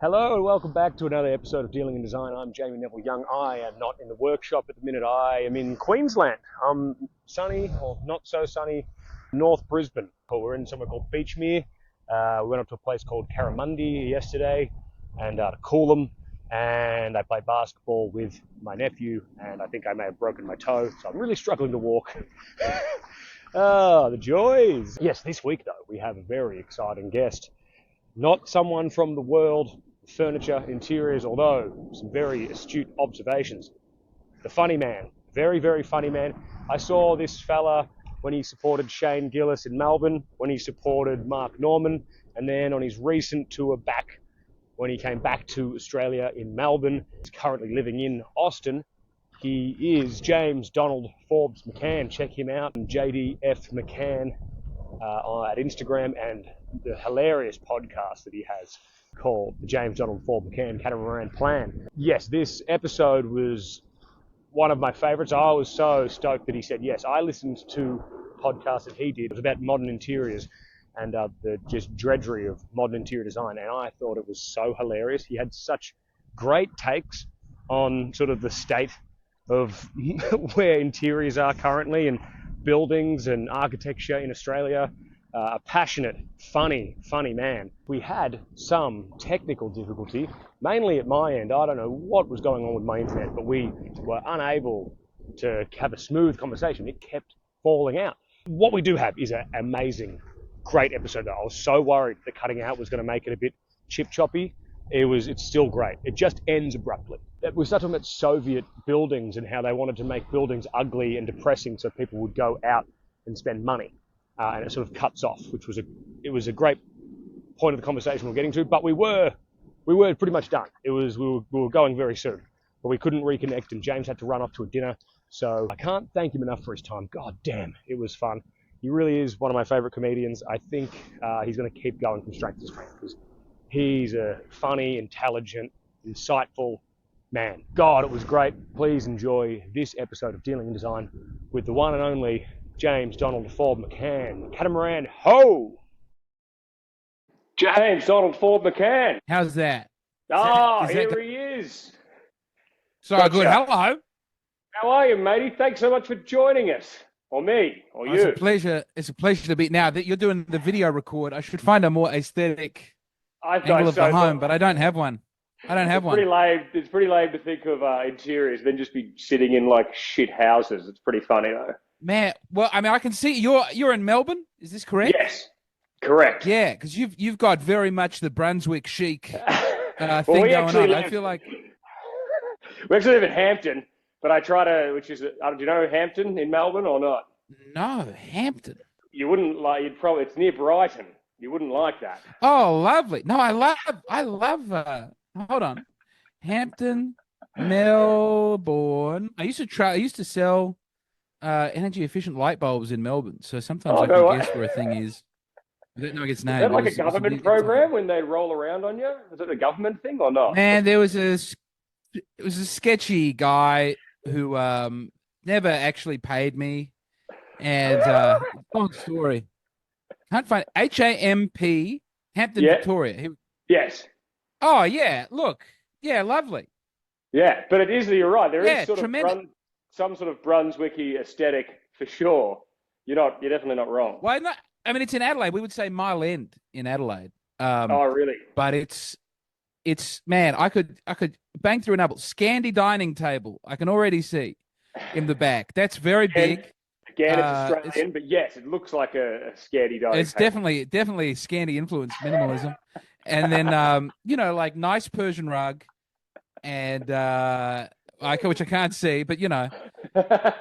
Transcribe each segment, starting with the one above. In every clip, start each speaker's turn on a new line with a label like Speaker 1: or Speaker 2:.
Speaker 1: Hello and welcome back to another episode of Dealing in Design. I'm Jamie Neville Young. I am not in the workshop at the minute. I am in Queensland. I'm sunny, or not so sunny, North Brisbane. We're in somewhere called Beachmere. We went up to a place called Carramundi yesterday and to Coolum, and I played basketball with my nephew, and I think I may have broken my toe, so I'm really struggling to walk. The joys. Yes, this week though, we have a very exciting guest. Not someone from the world of furniture, interiors, although some very astute observations. The funny man, very, very funny man. I saw this fella when he supported Shane Gillis in Melbourne, when he supported Mark Norman, and then on his recent tour back, when he came back to Australia in Melbourne. He's currently living in Austin. He is James Donald Forbes McCann. Check him out, JDF McCann at Instagram, and the hilarious podcast that he has called the James Donald Forbes McCann Catamaran Plan. Yes, this episode was one of my favorites. I was so stoked that he said yes. I listened to podcasts that he did. It was about modern interiors and the just drudgery of modern interior design, and I thought it was so hilarious. He had such great takes on sort of the state of where interiors are currently and buildings and architecture in Australia. A passionate, funny man. We had some technical difficulty, mainly at my end. I don't know what was going on with my internet, but we were unable to have a smooth conversation. It kept falling out. What we do have is an amazing, great episode. I was so worried the cutting out was going to make it a bit chip-choppy. It's still great. It just ends abruptly. We started talking about Soviet buildings and how they wanted to make buildings ugly and depressing so people would go out and spend money. And it sort of cuts off, which was a great point of the conversation we're getting to. But we were pretty much done. We were going very soon, but we couldn't reconnect, and James had to run off to a dinner. So I can't thank him enough for his time. God damn, it was fun. He really is one of my favorite comedians. I think he's going to keep going from strength to strength because he's a funny, intelligent, insightful man. God, it was great. Please enjoy this episode of Dealing in Design with the one and only James Donald Forbes McCann. Catamaran ho! James Donald Forbes McCann.
Speaker 2: How's that?
Speaker 1: Here he is.
Speaker 2: So good. Hello.
Speaker 1: How are you, matey? Thanks so much for joining us. Or me, or you.
Speaker 2: It's a pleasure. It's a pleasure to be. Now that you're doing the video record, I should find a more aesthetic angle of the home, but I don't have one.
Speaker 1: It's pretty lame to think of interiors, then just be sitting in like shit houses. It's pretty funny though.
Speaker 2: Man, well, I mean, I can see you're in Melbourne. Is this correct?
Speaker 1: Yes, correct.
Speaker 2: Yeah, because you've got very much the Brunswick chic thing going on. I feel like
Speaker 1: we actually live in Hampton, but I try to, which is, do you know Hampton in Melbourne or not?
Speaker 2: No, Hampton.
Speaker 1: You wouldn't like. It's near Brighton. You wouldn't like that.
Speaker 2: Oh, lovely. No, I love. Hold on, Hampton, Melbourne. I used to sell energy efficient light bulbs in Melbourne, so sometimes I can guess where a thing is. I don't know its name.
Speaker 1: Is that like a government program when they roll around on you? Is it a government thing or not?
Speaker 2: Man, it was a sketchy guy who never actually paid me, and long story. Can't find HAMP Hampton, Victoria.
Speaker 1: Yes.
Speaker 2: Oh yeah, look, yeah, lovely.
Speaker 1: Yeah, but it is. You're right. There is sort
Speaker 2: tremendous.
Speaker 1: of some sort of Brunswicky aesthetic for sure. You're definitely not wrong.
Speaker 2: Why not? I mean, it's in Adelaide. We would say Mile End in Adelaide.
Speaker 1: Oh, really?
Speaker 2: But it's man. I could bang through an apple. Scandi dining table. I can already see in the back. That's very big.
Speaker 1: Again, it's Australian, but yes, it looks like a Scandi dining
Speaker 2: It's
Speaker 1: table.
Speaker 2: definitely Scandi influence, minimalism, and then like nice Persian rug, and which I can't see, but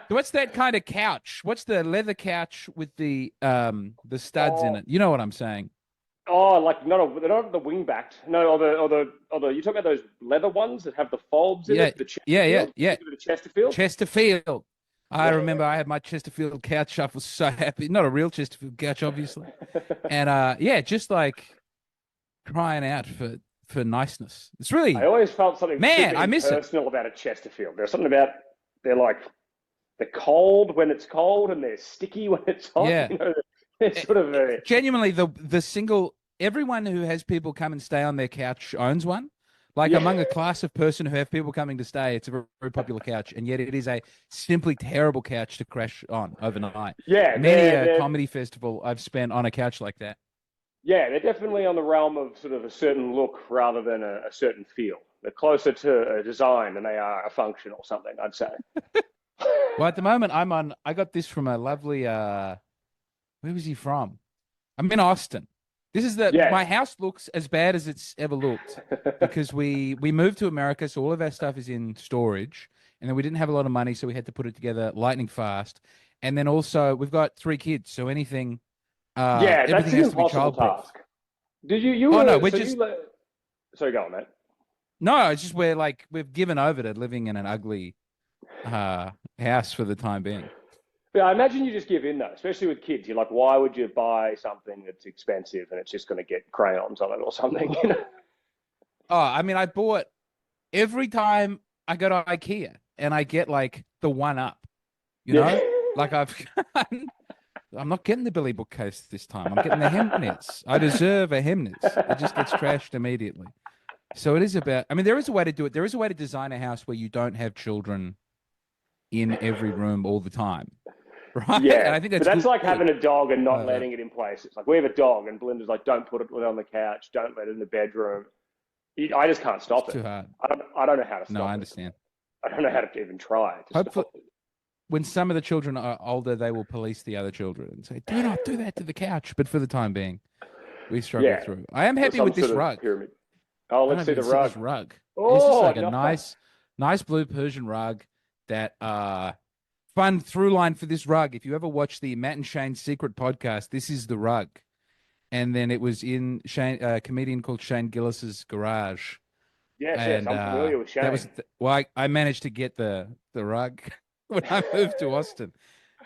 Speaker 2: what's that kind of couch? What's the leather couch with the studs in it? You know what I'm saying?
Speaker 1: Oh, like they're not the wing backed. No, or you talking about those leather ones that have the folds in it? The
Speaker 2: Chesterfield?
Speaker 1: The Chesterfield.
Speaker 2: Chesterfield. I remember I had my Chesterfield couch. I was so happy. Not a real Chesterfield couch, obviously. And just like crying out for niceness. It's really.
Speaker 1: I always felt something.
Speaker 2: Man, I miss
Speaker 1: personal about a Chesterfield. There's something about they're cold when it's cold and they're sticky when it's hot.
Speaker 2: Yeah.
Speaker 1: It's sort of
Speaker 2: genuinely the single everyone who has people come and stay on their couch owns one. Like
Speaker 1: Yeah.
Speaker 2: among a class of person who have people coming to stay, it's a very, very popular couch, and yet it is a simply terrible couch to crash on overnight.
Speaker 1: Yeah,
Speaker 2: Many a
Speaker 1: they're
Speaker 2: comedy festival I've spent on a couch like that.
Speaker 1: yeah, they're definitely on the realm of sort of a certain look rather than a certain feel. They're closer to a design than they are a function or something, I'd say.
Speaker 2: Well, at the moment, I got this from a lovely, where was he from? I'm in Austin. This is
Speaker 1: Yeah.
Speaker 2: my house looks as bad as it's ever looked because we moved to America, so all of our stuff is in storage, and then we didn't have a lot of money, so we had to put it together lightning fast. And then also we've got 3 kids, so anything,
Speaker 1: Yeah, that's
Speaker 2: everything
Speaker 1: an
Speaker 2: has to be
Speaker 1: impossible
Speaker 2: childproof.
Speaker 1: task. Did you
Speaker 2: Oh no,
Speaker 1: were
Speaker 2: we're
Speaker 1: so
Speaker 2: just
Speaker 1: you let sorry, go on, mate.
Speaker 2: no, it's just we've given over to living in an ugly house for the time being.
Speaker 1: Yeah, I imagine you just give in though, especially with kids. You're like, why would you buy something that's expensive and it's just going to get crayons on it or something? You know?
Speaker 2: Oh, I mean, I bought every time I go to IKEA and I get like the one up, you know, like I'm not getting the Billy bookcase this time. I'm getting the Hemnitz. I deserve a Hemnitz. It just gets trashed immediately. So it is about, I mean, there is a way to do it. There is a way to design a house where you don't have children in every room all the time. Right?
Speaker 1: Yeah,
Speaker 2: And I think
Speaker 1: but
Speaker 2: that's
Speaker 1: that's
Speaker 2: good.
Speaker 1: like having a dog and not
Speaker 2: Uh,
Speaker 1: letting it in place. It's like we have a dog, and Belinda's like, "Don't put it on the couch. Don't let it in the bedroom." I just can't
Speaker 2: it's
Speaker 1: stop it.
Speaker 2: too hard.
Speaker 1: I don't know how to
Speaker 2: No, I
Speaker 1: stop it.
Speaker 2: understand.
Speaker 1: I don't know how to even try to
Speaker 2: Hopefully,
Speaker 1: stop it.
Speaker 2: when some of the children are older, they will police the other children and say, do not do that to the couch. But for the time being, we struggle
Speaker 1: Yeah,
Speaker 2: through. I am
Speaker 1: or
Speaker 2: happy
Speaker 1: some
Speaker 2: with this
Speaker 1: sort of
Speaker 2: rug.
Speaker 1: pyramid. Oh,
Speaker 2: I don't know
Speaker 1: let's
Speaker 2: if
Speaker 1: see
Speaker 2: you
Speaker 1: the
Speaker 2: can see
Speaker 1: rug.
Speaker 2: this rug. It's just
Speaker 1: Oh,
Speaker 2: like a
Speaker 1: nice.
Speaker 2: nice blue Persian rug that fun through line for this rug. If you ever watch the Matt and Shane Secret podcast, this is the rug. And then it was in a comedian called Shane Gillis's garage.
Speaker 1: Yes, yes,
Speaker 2: And
Speaker 1: I'm familiar with
Speaker 2: that was
Speaker 1: Shane.
Speaker 2: well, I managed to get the rug when I moved to Austin.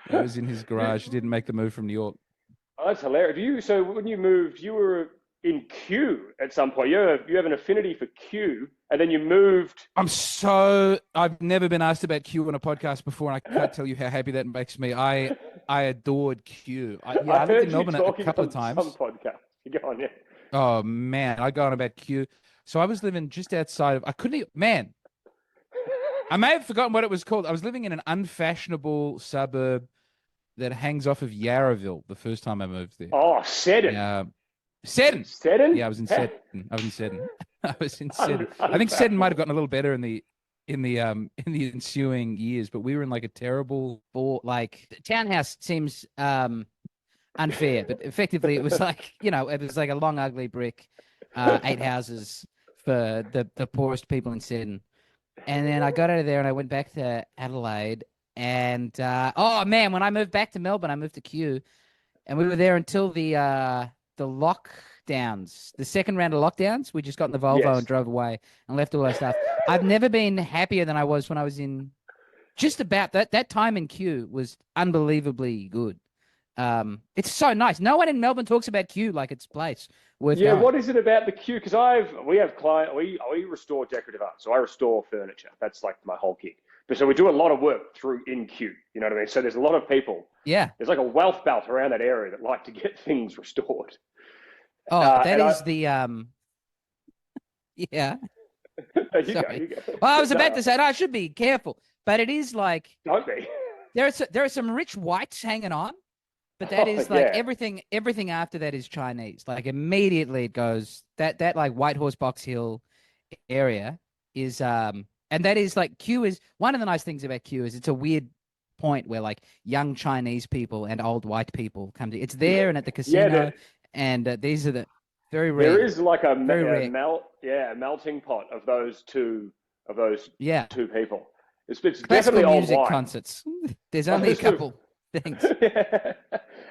Speaker 2: It was in his garage. He didn't make the move from New York.
Speaker 1: Oh, that's hilarious. So when you moved, you were in Q at some point. You have an affinity for Q, and then you moved.
Speaker 2: I've never been asked about Q on a podcast before, and I can't tell you how happy that makes me. I adored Q. I
Speaker 1: I
Speaker 2: lived in
Speaker 1: heard you
Speaker 2: Melbourne a
Speaker 1: talking
Speaker 2: couple
Speaker 1: on
Speaker 2: of
Speaker 1: some
Speaker 2: times.
Speaker 1: podcast. You go on, yeah.
Speaker 2: Oh man, I go on about Q. So I was living just outside of. I couldn't even, man. I may have forgotten what it was called. I was living in an unfashionable suburb that hangs off of Yarraville the first time I moved there.
Speaker 1: Oh, Seddon.
Speaker 2: Yeah, Seddon.
Speaker 1: Seddon?
Speaker 2: Yeah, I was in Seddon. I was in Seddon. I was in Seddon. I think Seddon might have gotten a little better in the ensuing years, but we were in like a terrible
Speaker 3: Like townhouse seems unfair, but effectively it was like, it was like a long ugly brick, 8 houses for the poorest people in Sydney. And then I got out of there and I went back to Adelaide. And oh man, when I moved back to Melbourne, I moved to Kew, and we were there until the lockdowns, the second round of lockdowns. We just got in the Volvo
Speaker 1: Yes.
Speaker 3: and drove away and left all our stuff. I've never been happier than I was when I was in just about that time in Kew was unbelievably good. It's so nice. No one in Melbourne talks about Kew like it's a place worth
Speaker 1: Yeah,
Speaker 3: going.
Speaker 1: what is it about the Q? Because we have we restore decorative art, so I restore furniture. That's like my whole gig. But so we do a lot of work through in Q. You know what I mean? So there's a lot of people.
Speaker 3: Yeah.
Speaker 1: There's like a wealth belt around that area that like to get things restored.
Speaker 3: Oh, that is the yeah.
Speaker 1: You
Speaker 3: Sorry.
Speaker 1: go.
Speaker 3: Well, I was
Speaker 1: No,
Speaker 3: about to say, no, I should be careful, but it is like
Speaker 1: Don't be.
Speaker 3: there are some rich whites hanging on, but that
Speaker 1: Oh,
Speaker 3: is like
Speaker 1: yeah.
Speaker 3: everything after that is Chinese. Like immediately it goes that like Whitehorse Box Hill area is and that is like Q is one of the nice things about Q is it's a weird point where like young Chinese people and old white people come to. It's there and at the casino, and these are the very rare.
Speaker 1: There is like a
Speaker 3: Very rare.
Speaker 1: melting pot of those two
Speaker 3: Yeah.
Speaker 1: two people. It's
Speaker 3: Classical
Speaker 1: definitely old
Speaker 3: music
Speaker 1: wine.
Speaker 3: concerts. There's only a
Speaker 1: Most of-
Speaker 3: couple things.
Speaker 1: Yeah.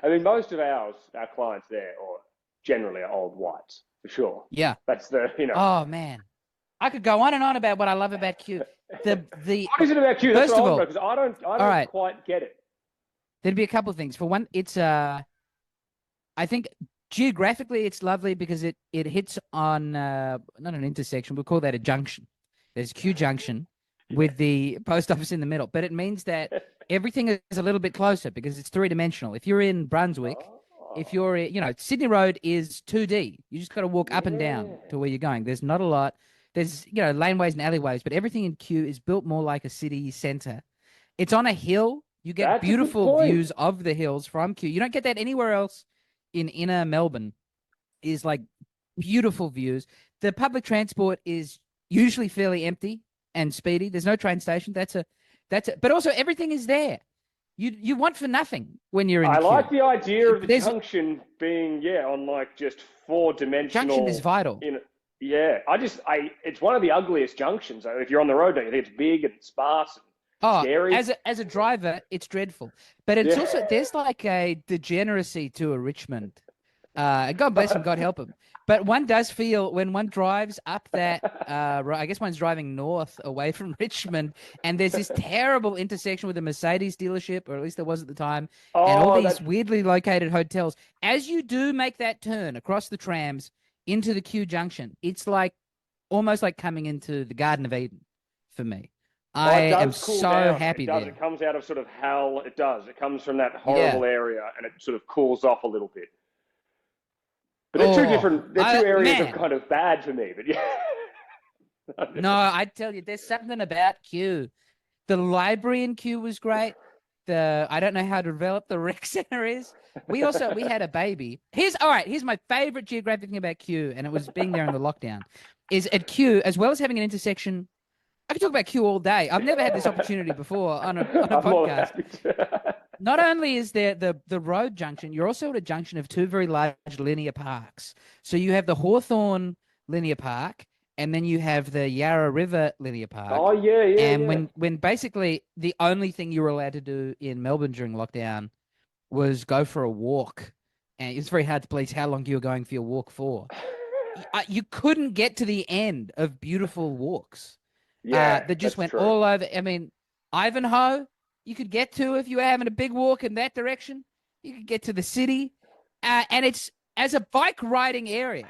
Speaker 1: I mean, most of our clients there, or generally, are old whites for sure.
Speaker 3: Yeah.
Speaker 1: That's
Speaker 3: Oh man, I could go on and on about what I love about Q. The
Speaker 1: What is it about Q? That's
Speaker 3: First of
Speaker 1: what I
Speaker 3: all-
Speaker 1: want to know, because I don't
Speaker 3: right.
Speaker 1: quite get it.
Speaker 3: There'd be a couple of things. For one, it's I think geographically it's lovely because it hits on not an intersection, we'll call that a junction. There's Q Junction with the post office in the middle, but it means that everything is a little bit closer because it's 3-dimensional. If you're in Brunswick, if you're, Sydney Road is 2D. You just got to walk up and down to where you're going. There's not a lot. There's, laneways and alleyways, but everything in Kew is built more like a city centre. It's on a hill. You get beautiful views of the hills from Kew. You don't get that anywhere else in inner Melbourne. Is like beautiful views. The public transport is usually fairly empty and speedy. There's no train station. But also everything is there. You want for nothing when you're in
Speaker 1: I
Speaker 3: Kew.
Speaker 1: like the idea of the junction being, on like just 4-dimensional.
Speaker 3: Junction is vital.
Speaker 1: It's one of the ugliest junctions. If you're on the road, don't you think it's big and sparse and scary?
Speaker 3: As a driver, it's dreadful. But it's also, there's like a degeneracy to a Richmond. God bless him, God help him. But one does feel when one drives up that, I guess one's driving north away from Richmond, and there's this terrible intersection with a Mercedes dealership, or at least there was at the time, and all these weirdly located hotels. As you do make that turn across the trams into the Kew Junction, it's like almost like coming into the Garden of Eden for me. I am so happy there.
Speaker 1: It comes out of sort of hell. It does. It comes from that horrible area, and it sort of cools off a little bit. But they're two areas of kind of bad for me. But
Speaker 3: No, I tell you, there's something about Kew. The library in Kew was great. I don't know how developed the rec center is. We had a baby. Here's my favorite geographic thing about Kew, and it was being there in the lockdown, is at Kew, as well as having an intersection. I could talk about Kew all day. I've never had this opportunity before on a podcast. Not only is there the road junction, you're also at a junction of two very large linear parks. So you have the Hawthorne Linear Park, and then you have the Yarra River Linear Park.
Speaker 1: Oh, yeah.
Speaker 3: And when basically the only thing you were allowed to do in Melbourne during lockdown was go for a walk. And it's very hard to police how long you were going for your walk for. You couldn't get to the end of beautiful walks. That just went all over. I mean, Ivanhoe, you could get to if you were having a big walk in that direction. You could get to the city, and it's as a bike riding area.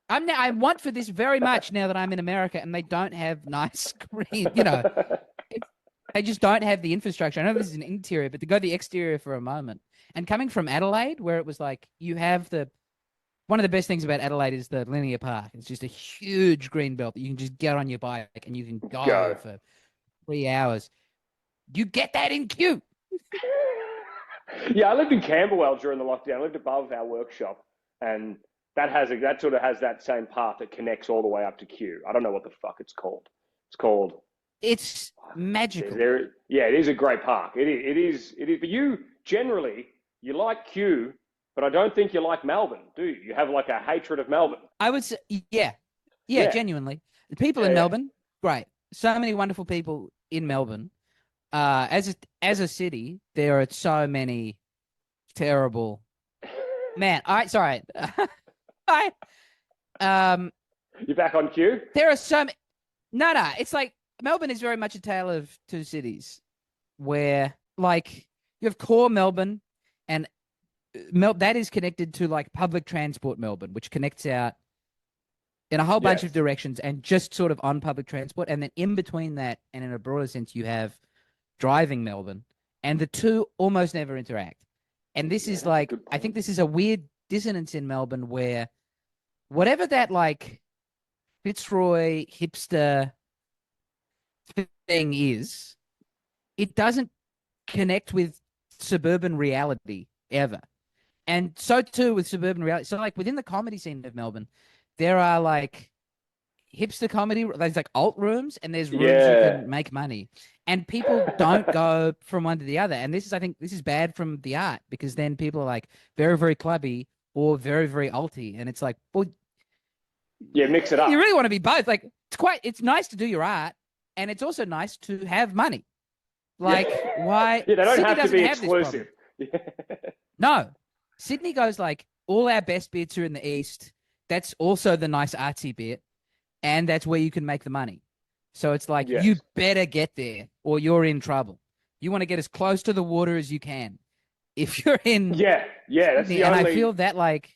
Speaker 3: I want for this very much now that I'm in America, and they don't have nice green. They just don't have the infrastructure. I know this is an interior, but to go the exterior for a moment, and coming from Adelaide, where it was like you have one of the best things about Adelaide is the linear park. It's just a huge green belt that you can just get on your bike and you can go for 3 hours. You get that in Kew.
Speaker 1: I lived in Camberwell during the lockdown. I lived above our workshop, and that sort of has that same path that connects all the way up to Kew. I don't know what the fuck it's called.
Speaker 3: It's magical.
Speaker 1: It is a great park. It is. But you like Kew, but I don't think you like Melbourne, do you? You have like a hatred of Melbourne.
Speaker 3: I would say, genuinely. The people in Melbourne, great. So many wonderful people in Melbourne. As a city, there are so many terrible. Man, sorry.
Speaker 1: You're back on Kew?
Speaker 3: There are so many. No. It's like Melbourne is very much a tale of two cities, where like you have core Melbourne, and that is connected to like public transport Melbourne, which connects out in a whole bunch of directions and just sort of on public transport. And then in between that, and in a broader sense, you have driving Melbourne, and the two almost never interact. And this is like, I think this is a weird dissonance in Melbourne where whatever that like Fitzroy hipster thing is, it doesn't connect with suburban reality ever. And so too with suburban reality. So like within the comedy scene of Melbourne, there are like hipster comedy, there's like alt rooms, and there's rooms you can make money. And people don't go from one to the other. And I think this is bad from the art, because then people are like very, very clubby or very, very alty. And it's like, well,
Speaker 1: mix it up.
Speaker 3: You really want to be both. Like it's nice to do your art, and it's also nice to have money. Like why?
Speaker 1: They don't
Speaker 3: Sydney
Speaker 1: have to be exclusive.
Speaker 3: No. Sydney goes like, all our best bits are in the east. That's also the nice artsy bit. And that's where you can make the money. So it's like, you better get there or you're in trouble. You want to get as close to the water as you can. If you're in
Speaker 1: that's
Speaker 3: Sydney, I feel that like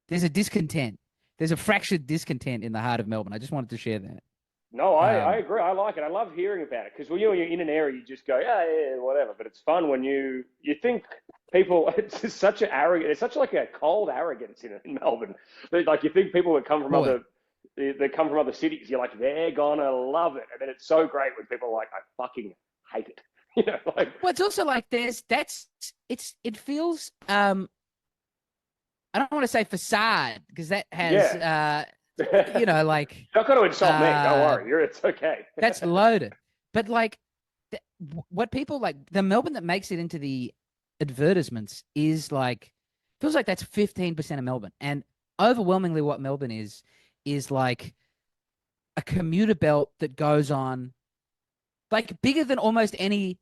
Speaker 3: there's a discontent. There's a fractured discontent in the heart of Melbourne. I just wanted to share that.
Speaker 1: No, I
Speaker 3: Um,
Speaker 1: agree. I like it. I love hearing about it because when you're in an area, you just go, yeah, yeah, yeah, whatever. But it's fun when you think people. It's just such an arrogant. It's such like a cold arrogance in Melbourne. Like you think people that come from
Speaker 3: boy.
Speaker 1: other cities, you're like they're gonna love it, and then it's so great when people are like, I fucking hate it. Like
Speaker 3: Well, it's also like it feels I don't want to say facade because that has
Speaker 1: yeah.
Speaker 3: like
Speaker 1: You're not going to insult me. Don't
Speaker 3: uh
Speaker 1: worry. It's okay.
Speaker 3: that's loaded. But like what people like the Melbourne that makes it into the advertisements is like feels like that's 15% of Melbourne. And overwhelmingly what Melbourne is like a commuter belt that goes on like bigger than almost any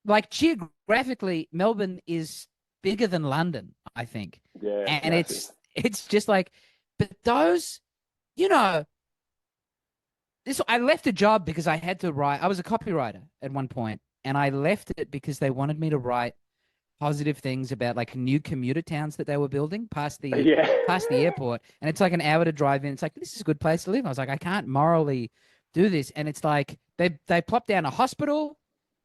Speaker 3: like geographically Melbourne is bigger than London, I think.
Speaker 1: Yeah, it's
Speaker 3: And
Speaker 1: massive.
Speaker 3: it's just like but those you know this I left a job because I had to write I was a copywriter at one point and I left it because they wanted me to write positive things about like new commuter towns that they were building
Speaker 1: Yeah.
Speaker 3: past the airport and it's like an hour to drive in. It's like this is a good place to live. I was like I can't morally do this and it's like they plop down a hospital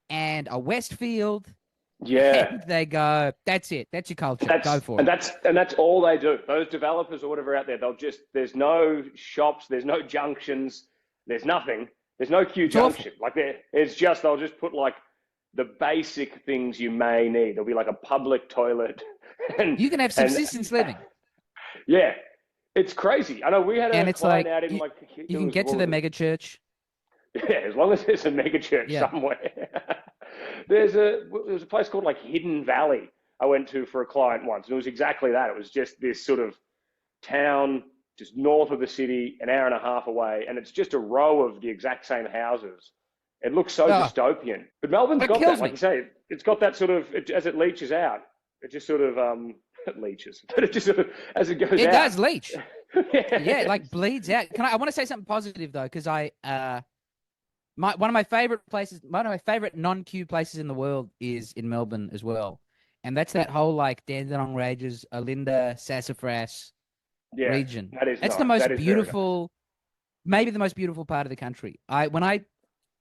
Speaker 3: and a Westfield
Speaker 1: Yeah.
Speaker 3: and they go that's it. That's your culture. Go
Speaker 1: That's
Speaker 3: for
Speaker 1: and
Speaker 3: it.
Speaker 1: that's all they do. Those developers or whatever out there, they'll just there's no shops, there's no junctions, there's nothing. There's no Q
Speaker 3: It's awful.
Speaker 1: junction. Like it's just they'll just put like the basic things you may need. There'll be like a public toilet and
Speaker 3: You can have
Speaker 1: and
Speaker 3: subsistence living.
Speaker 1: yeah, it's crazy. I know we had
Speaker 3: And
Speaker 1: a
Speaker 3: it's
Speaker 1: client
Speaker 3: like
Speaker 1: out in like
Speaker 3: you
Speaker 1: it
Speaker 3: can
Speaker 1: was
Speaker 3: get to
Speaker 1: what
Speaker 3: the
Speaker 1: was it?
Speaker 3: mega church.
Speaker 1: Yeah, as long as there's a mega church
Speaker 3: Yeah.
Speaker 1: somewhere. There was a place called like Hidden Valley I went to for a client once, and it was exactly that. It was just this sort of town just north of the city, an hour and a half away, and it's just a row of the exact same houses. It looks so
Speaker 3: Oh,
Speaker 1: dystopian. But Melbourne's
Speaker 3: it
Speaker 1: got that,
Speaker 3: kills
Speaker 1: like
Speaker 3: me.
Speaker 1: you say, it's got that sort of as it leaches out, it just sort of it leaches, but it just sort of as it goes
Speaker 3: It
Speaker 1: out.
Speaker 3: does leach. Yeah, it
Speaker 1: Yeah.
Speaker 3: like bleeds out. I want to say something positive though, because I one of my favorite places, one of my favorite non-Q places in the world is in Melbourne as well. And that's that whole like Dandenong Ranges, Olinda, Sassafras
Speaker 1: Yeah,
Speaker 3: region.
Speaker 1: that is
Speaker 3: That's the
Speaker 1: nice. That
Speaker 3: most
Speaker 1: is very nice.
Speaker 3: beautiful, maybe the most beautiful part of the country. When I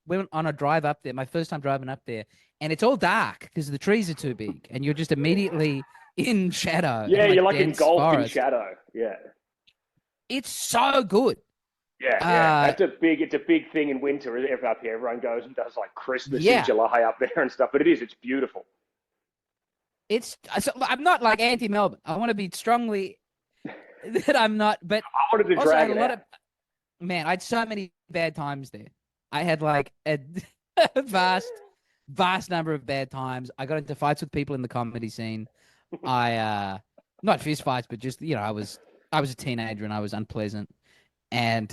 Speaker 3: went on a drive up there, my first time driving up there, and it's all dark because the trees are too big, and you're just immediately in shadow
Speaker 1: Yeah,
Speaker 3: and
Speaker 1: you're
Speaker 3: like
Speaker 1: like
Speaker 3: dense
Speaker 1: engulfed in
Speaker 3: forest.
Speaker 1: shadow. Yeah.
Speaker 3: It's so good.
Speaker 1: Yeah, yeah.
Speaker 3: Uh,
Speaker 1: It's a big thing in winter up here. Everyone goes and does like Christmas in
Speaker 3: yeah,
Speaker 1: July up there and stuff. But it's beautiful.
Speaker 3: I'm not like anti-Melbourne. I want to be strongly that I'm not, but
Speaker 1: I wanted to
Speaker 3: also I
Speaker 1: drag
Speaker 3: had a
Speaker 1: it
Speaker 3: lot
Speaker 1: out.
Speaker 3: of man. I had so many bad times there. I had like a vast number of bad times. I got into fights with people in the comedy scene. Not fist fights, but just I was a teenager and I was unpleasant, and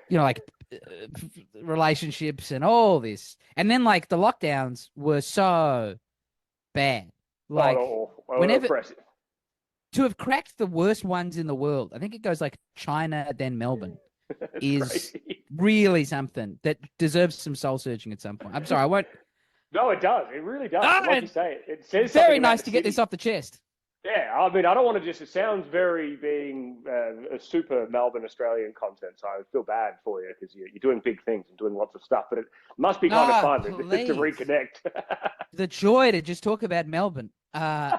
Speaker 3: like relationships and all this, and then like the lockdowns were so bad. Like whenever
Speaker 1: Oppressive.
Speaker 3: to have cracked the worst ones in the world, I think it goes like China, then Melbourne,
Speaker 1: It's
Speaker 3: is
Speaker 1: crazy.
Speaker 3: really something that deserves some soul searching at some point. I'm sorry, I won't.
Speaker 1: No, it does. It really does.
Speaker 3: Ah,
Speaker 1: And like you say, it says
Speaker 3: very
Speaker 1: something about
Speaker 3: nice
Speaker 1: the
Speaker 3: to get
Speaker 1: city.
Speaker 3: this off the chest.
Speaker 1: Yeah, I mean, I don't want to just. It sounds very being a super Melbourne Australian content, so I feel bad for you because you're doing big things and doing lots of stuff. But it must be kind of
Speaker 3: Ah,
Speaker 1: fun to
Speaker 3: please.
Speaker 1: reconnect.
Speaker 3: The joy to just talk about Melbourne. I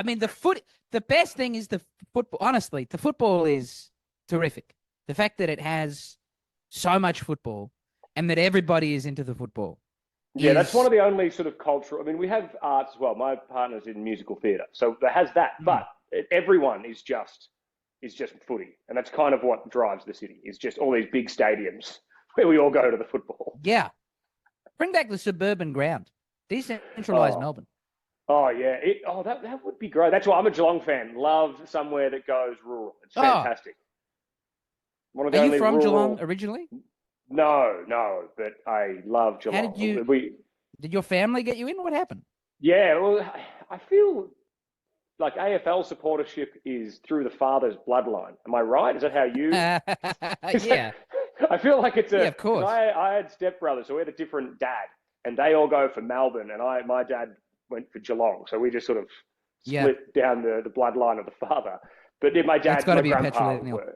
Speaker 3: mean, the best thing is the football. Honestly, the football is terrific. The fact that it has so much football and that everybody is into the football
Speaker 1: Yeah, that's one
Speaker 3: is
Speaker 1: of the only sort of cultural. I mean, we have arts as well. My partner's in musical theatre, so that has that.
Speaker 3: mm,
Speaker 1: But everyone is just footy, and that's kind of what drives the city. Is just all these big stadiums where we all go to the football.
Speaker 3: yeah. Bring back the suburban ground. Decentralize
Speaker 1: Oh,
Speaker 3: Melbourne.
Speaker 1: oh yeah. That would be great. That's why I'm a Geelong fan. Love somewhere that goes rural. It's
Speaker 3: Oh,
Speaker 1: fantastic. One of
Speaker 3: are
Speaker 1: the
Speaker 3: you
Speaker 1: only
Speaker 3: from Geelong
Speaker 1: rural.
Speaker 3: originally?
Speaker 1: No, no, but I love
Speaker 3: How did
Speaker 1: Geelong.
Speaker 3: did your family get you in? What happened?
Speaker 1: Yeah. Well, I feel like AFL supportership is through the father's bloodline. Am I right? Is that how you? Is that,
Speaker 3: Yeah.
Speaker 1: I feel like it's
Speaker 3: Yeah,
Speaker 1: a
Speaker 3: of
Speaker 1: because
Speaker 3: course.
Speaker 1: I had stepbrothers, so we had a different dad, and they all go for Melbourne, and my dad went for Geelong, so we just sort of
Speaker 3: Yeah.
Speaker 1: split down the bloodline of the father. But yeah,
Speaker 3: That's got
Speaker 1: my
Speaker 3: to be a
Speaker 1: grandpa
Speaker 3: patrilineal.
Speaker 1: were.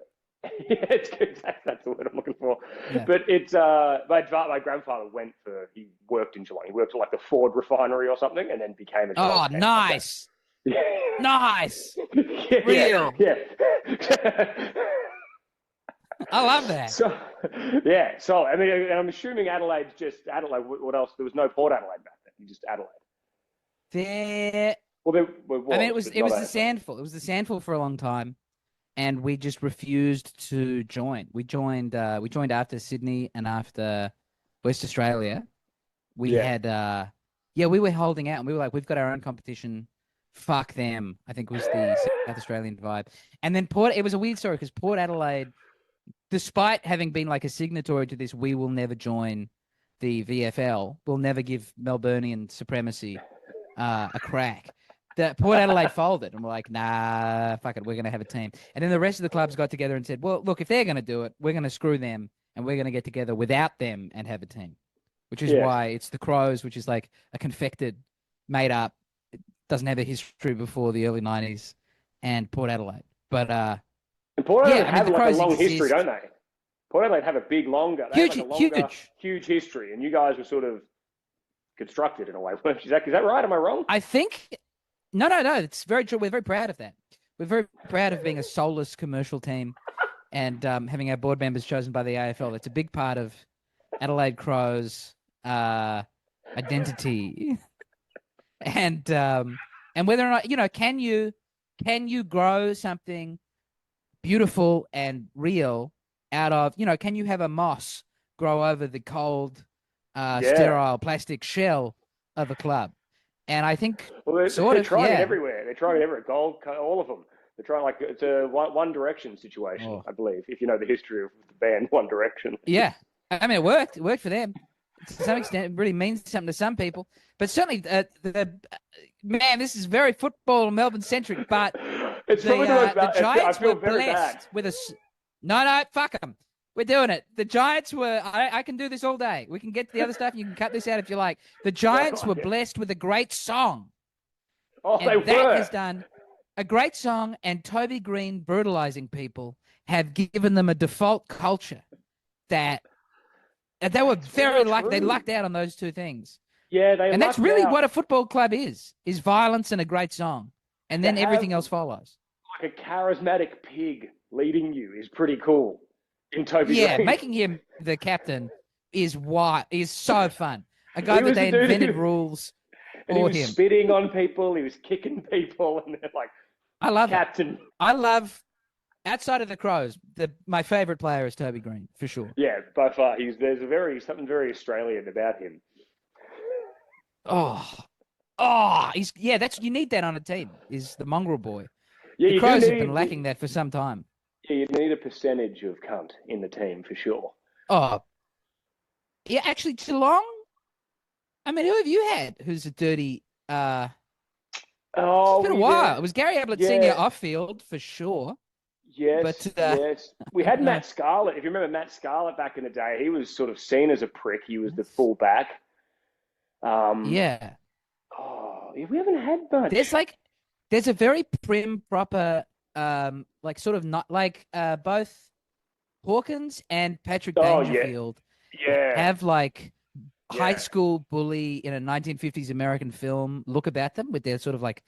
Speaker 1: Yeah, it's good. That's the word I'm looking for.
Speaker 3: Yeah.
Speaker 1: But it's my grandfather he worked in Geelong. He worked at like the Ford refinery or something, and then became a
Speaker 3: Oh,
Speaker 1: Geelong fan.
Speaker 3: nice.
Speaker 1: Yeah.
Speaker 3: Nice.
Speaker 1: Yeah,
Speaker 3: Real.
Speaker 1: Yeah.
Speaker 3: I love that.
Speaker 1: So, yeah. So, I mean, and I'm assuming Adelaide's just Adelaide. What else? There was no Port Adelaide back then. You just Adelaide.
Speaker 3: There.
Speaker 1: Well, there was.
Speaker 3: I mean, it
Speaker 1: but
Speaker 3: was
Speaker 1: not
Speaker 3: the
Speaker 1: AFL.
Speaker 3: Sandful. It was the Sandful for a long time, and we just refused to join. We joined after Sydney and after West Australia. We
Speaker 1: Yeah.
Speaker 3: had we were holding out, and we were like, we've got our own competition. Fuck them, I think was the South Australian vibe. And then it was a weird story because Port Adelaide, despite having been like a signatory to this, we will never join the VFL. We'll never give Melburnian supremacy a crack. The Port Adelaide folded, and we're like, nah, fuck it, we're going to have a team. And then the rest of the clubs got together and said, well, look, if they're going to do it, we're going to screw them, and we're going to get together without them and have a team, which is why it's the Crows, which is like a confected, made up, it doesn't have a history before the early 90s, and Port Adelaide. But
Speaker 1: And Port Adelaide have
Speaker 3: the
Speaker 1: like a
Speaker 3: Crows
Speaker 1: long
Speaker 3: exist.
Speaker 1: history, don't they? Port Adelaide have a big, longer, they have like a longer, huge history, and you guys were sort of constructed in a way. Is that right? Am I wrong?
Speaker 3: I think no. It's very true. We're very proud of that. We're very proud of being a soulless commercial team and having our board members chosen by the AFL. That's a big part of Adelaide Crows' identity. And whether or not, can you grow something beautiful and real out of, can you have a moss grow over the cold, sterile plastic shell of a club? And I think
Speaker 1: they're trying it everywhere. They're trying it everywhere. Gold, all of them. They're trying it's a One Direction situation, I believe, if you know the history of the band One Direction.
Speaker 3: Yeah. I mean, it worked. It worked for them. To some extent, it really means something to some people. But certainly, man, this is very football Melbourne-centric, but
Speaker 1: it's probably the
Speaker 3: Giants were blessed with a... No, fuck them. We're doing it. The Giants were... I can do this all day. We can get to the other stuff. You can cut this out if you like. The Giants were blessed with a great song.
Speaker 1: Oh,
Speaker 3: and that has done a great song, and Toby Green brutalizing people have given them a default culture that they were very lucky. They lucked out on those two things.
Speaker 1: Yeah,
Speaker 3: and that's really what a football club is violence and a great song. And then everything else follows.
Speaker 1: Like a charismatic pig leading you is pretty cool in Toby Green.
Speaker 3: Making him the captain is so fun. A guy that they invented rules
Speaker 1: and
Speaker 3: for
Speaker 1: he was
Speaker 3: him.
Speaker 1: spitting on people, he was kicking people, and they're like,
Speaker 3: I love
Speaker 1: captain.
Speaker 3: It. I love, outside of the Crows, my favorite player is Toby Green, for sure.
Speaker 1: Yeah, by far. There's something very Australian about him.
Speaker 3: You need that on a team, is the mongrel boy.
Speaker 1: Yeah,
Speaker 3: the Crows have been lacking that for some time.
Speaker 1: Yeah, you need a percentage of cunt in the team for sure.
Speaker 3: Oh, yeah, actually, Geelong. I mean, who have you had who's a dirty? It's been a while. It was Gary Ablett Senior off field for sure.
Speaker 1: Yes,
Speaker 3: but,
Speaker 1: yes. We had Matt Scarlett. If you remember Matt Scarlett back in the day, he was sort of seen as a prick. He was the full back.
Speaker 3: Yeah.
Speaker 1: Oh, we haven't had much.
Speaker 3: There's a very prim, proper, sort of not like both Hawkins and Patrick Dangerfield have high school bully in a 1950s American film look about them with their sort of like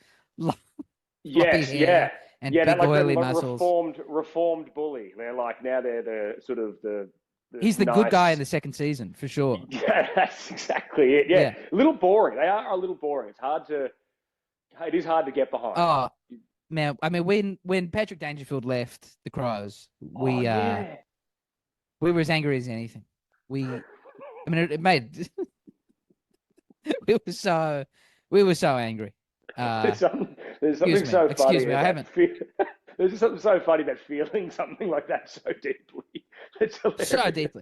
Speaker 3: hair and big oily muscles.
Speaker 1: Reformed bully. They're they're the sort of the
Speaker 3: he's the good guy in the second season for sure.
Speaker 1: Yeah, that's exactly it. Yeah. A little boring. They are a little boring. It is hard to get behind.
Speaker 3: Oh man, I mean when Patrick Dangerfield left the Crows, we were as angry as anything. It made we were so angry.
Speaker 1: There's something so funny.
Speaker 3: Excuse me, I haven't.
Speaker 1: There's just something so funny about feeling something like that so deeply. It's hilarious.
Speaker 3: So deeply.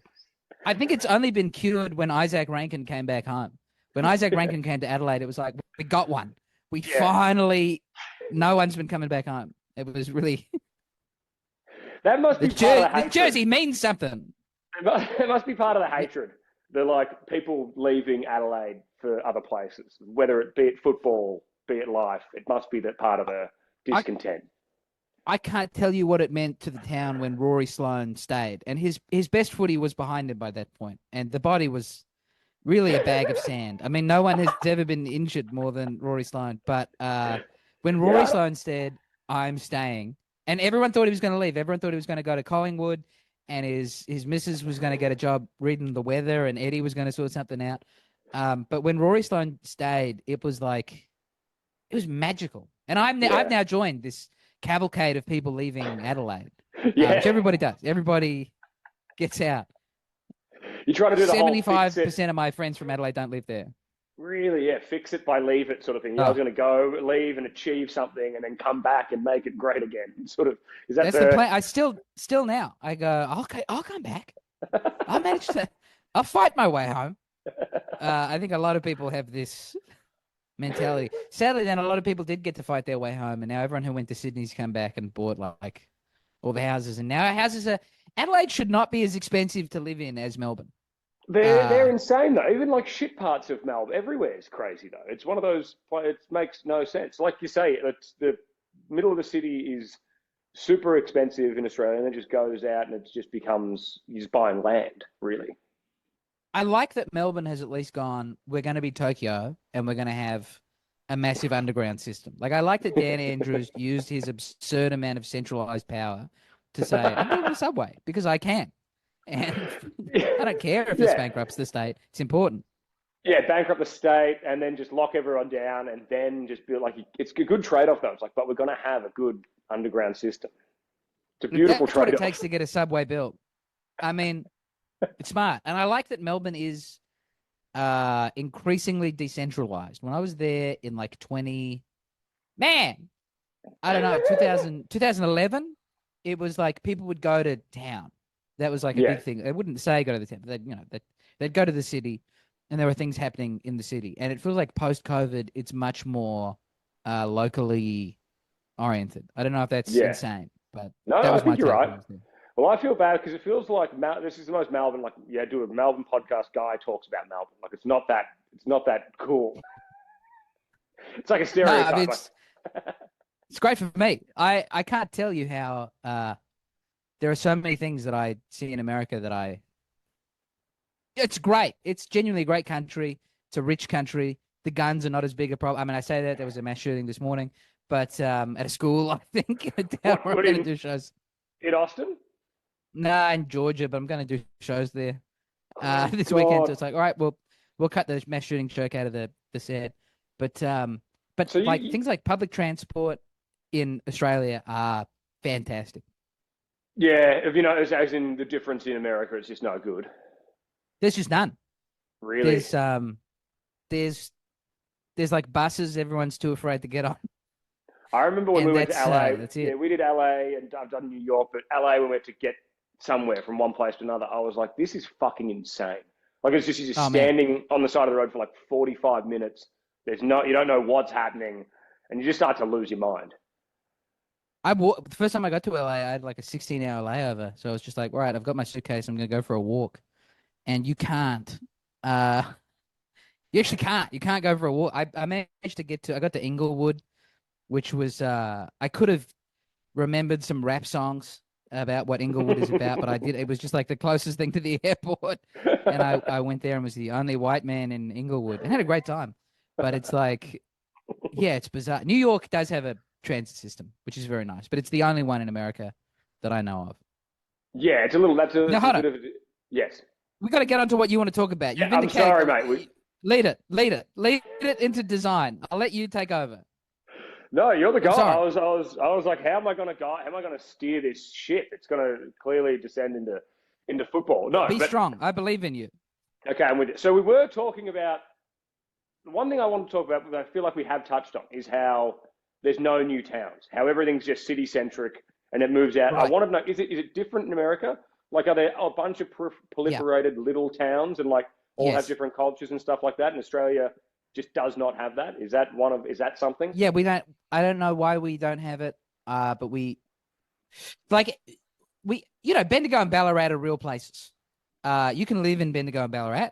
Speaker 3: I think it's only been cured when Isaac Rankin came back home. When Isaac Rankin came to Adelaide, it was like, we got one. We finally, no one's been coming back home. It was really...
Speaker 1: That must be part of the hatred.
Speaker 3: The jersey means something.
Speaker 1: It must be part of the hatred. The people leaving Adelaide for other places, whether it be it football, be it life. It must be that part of the discontent.
Speaker 3: I can't tell you what it meant to the town when Rory Sloane stayed, and his best footy was behind him by that point, and the body was really a bag of sand. I mean, no one has ever been injured more than Rory Sloane, but when Rory Sloane said, "I'm staying," and everyone thought he was going to leave. Everyone thought he was going to go to Collingwood, and his missus was going to get a job reading the weather, and Eddie was going to sort something out. But when Rory Sloane stayed, it was magical. And I've now joined this cavalcade of people leaving Adelaide, which everybody does. Everybody gets out.
Speaker 1: You try to do the
Speaker 3: 75% of my friends from Adelaide don't live there.
Speaker 1: Really, yeah, fix it by leave it sort of thing. I was going to go, leave, and achieve something, and then come back and make it great again. Sort of. Is that
Speaker 3: That's the plan? I still now. I go, okay, I'll come back. I'll fight my way home. I think a lot of people have this mentality. Sadly, then a lot of people did get to fight their way home, and now everyone who went to Sydney's come back and bought like all the houses, and now houses are. Adelaide should not be as expensive to live in as Melbourne.
Speaker 1: They're insane though. Even like shit parts of Melbourne, everywhere is crazy though. It's one of those. It makes no sense. Like you say, it's the middle of the city is super expensive in Australia, and then just goes out and it just becomes you're just buying land, really.
Speaker 3: I like that Melbourne has at least gone, we're going to be Tokyo and we're going to have a massive underground system. Like, I like that Dan Andrews used his absurd amount of centralized power to say, I'm building a subway because I can. And I don't care if this bankrupts the state. It's important.
Speaker 1: Yeah, bankrupt the state and then just lock everyone down and then just build, like, it's a good trade-off though. It's like, but we're going to have a good underground system. It's a beautiful trade-off.
Speaker 3: That's what it takes to get a subway built. I mean... It's smart. And I like that Melbourne is increasingly decentralized. When I was there in like 2011, it was like people would go to town. That was like a big thing. They wouldn't say go to the town, but they'd go to the city and there were things happening in the city. And it feels like post-COVID, it's much more locally oriented. I don't know if that's insane, but that was my take. You're right.
Speaker 1: Well, I feel bad because it feels like this is the most Melbourne, like, do a Melbourne podcast guy talks about Melbourne. Like, it's not that cool. It's like a stereotype.
Speaker 3: It's great for me. I can't tell you how there are so many things that I see in America that it's great. It's genuinely a great country. It's a rich country. The guns are not as big a problem. I mean, I say that there was a mass shooting this morning, but at a school, I think, I'm going to do shows.
Speaker 1: In Austin?
Speaker 3: No, in Georgia, but I'm going to do shows there this weekend. So it's like, all right, we'll cut the mass shooting joke out of the set. But so things like public transport in Australia are fantastic.
Speaker 1: Yeah, if you know, as in the difference in America, it's just no good.
Speaker 3: There's just none.
Speaker 1: Really?
Speaker 3: There's like buses everyone's too afraid to get on.
Speaker 1: I remember when we went to LA.
Speaker 3: That's it.
Speaker 1: Yeah, we did LA, and I've done New York, but LA, we went to get somewhere from one place to another. I was like, this is fucking insane. Like, it's just you're standing on the side of the road for like 45 minutes. You don't know what's happening, and you just start to lose your mind.
Speaker 3: The first time I got to LA, I had like a 16-hour layover, so I was just like, all right, I've got my suitcase, I'm gonna go for a walk, and you can't. You actually can't. You can't go for a walk. I managed to I got to Inglewood, which was I could have remembered some rap songs about what Inglewood is about, but I did. It was just like the closest thing to the airport, and I went there and was the only white man in Inglewood and had a great time. But it's like, it's bizarre. New York does have a transit system, which is very nice, but it's the only one in America that I know of.
Speaker 1: Yeah, it's a little. That's a bit of. Yes.
Speaker 3: We got to get onto what you want to talk about.
Speaker 1: I'm sorry, mate.
Speaker 3: Lead it into design. I'll let you take over.
Speaker 1: No, you're the guy. I was like, how am I going to steer this ship? It's going to clearly descend into football. No,
Speaker 3: be strong. I believe in you.
Speaker 1: Okay, I'm with you. So we were talking about one thing I want to talk about, but I feel like we have touched on, is how there's no new towns, how everything's just city centric and it moves out. Right. I want to know, is it different in America? Like, are there a bunch of proliferated little towns and like all have different cultures and stuff like that? In Australia, just does not have that. Is that something?
Speaker 3: Yeah, we don't. I don't know why we don't have it. But Bendigo and Ballarat are real places. You can live in Bendigo and Ballarat.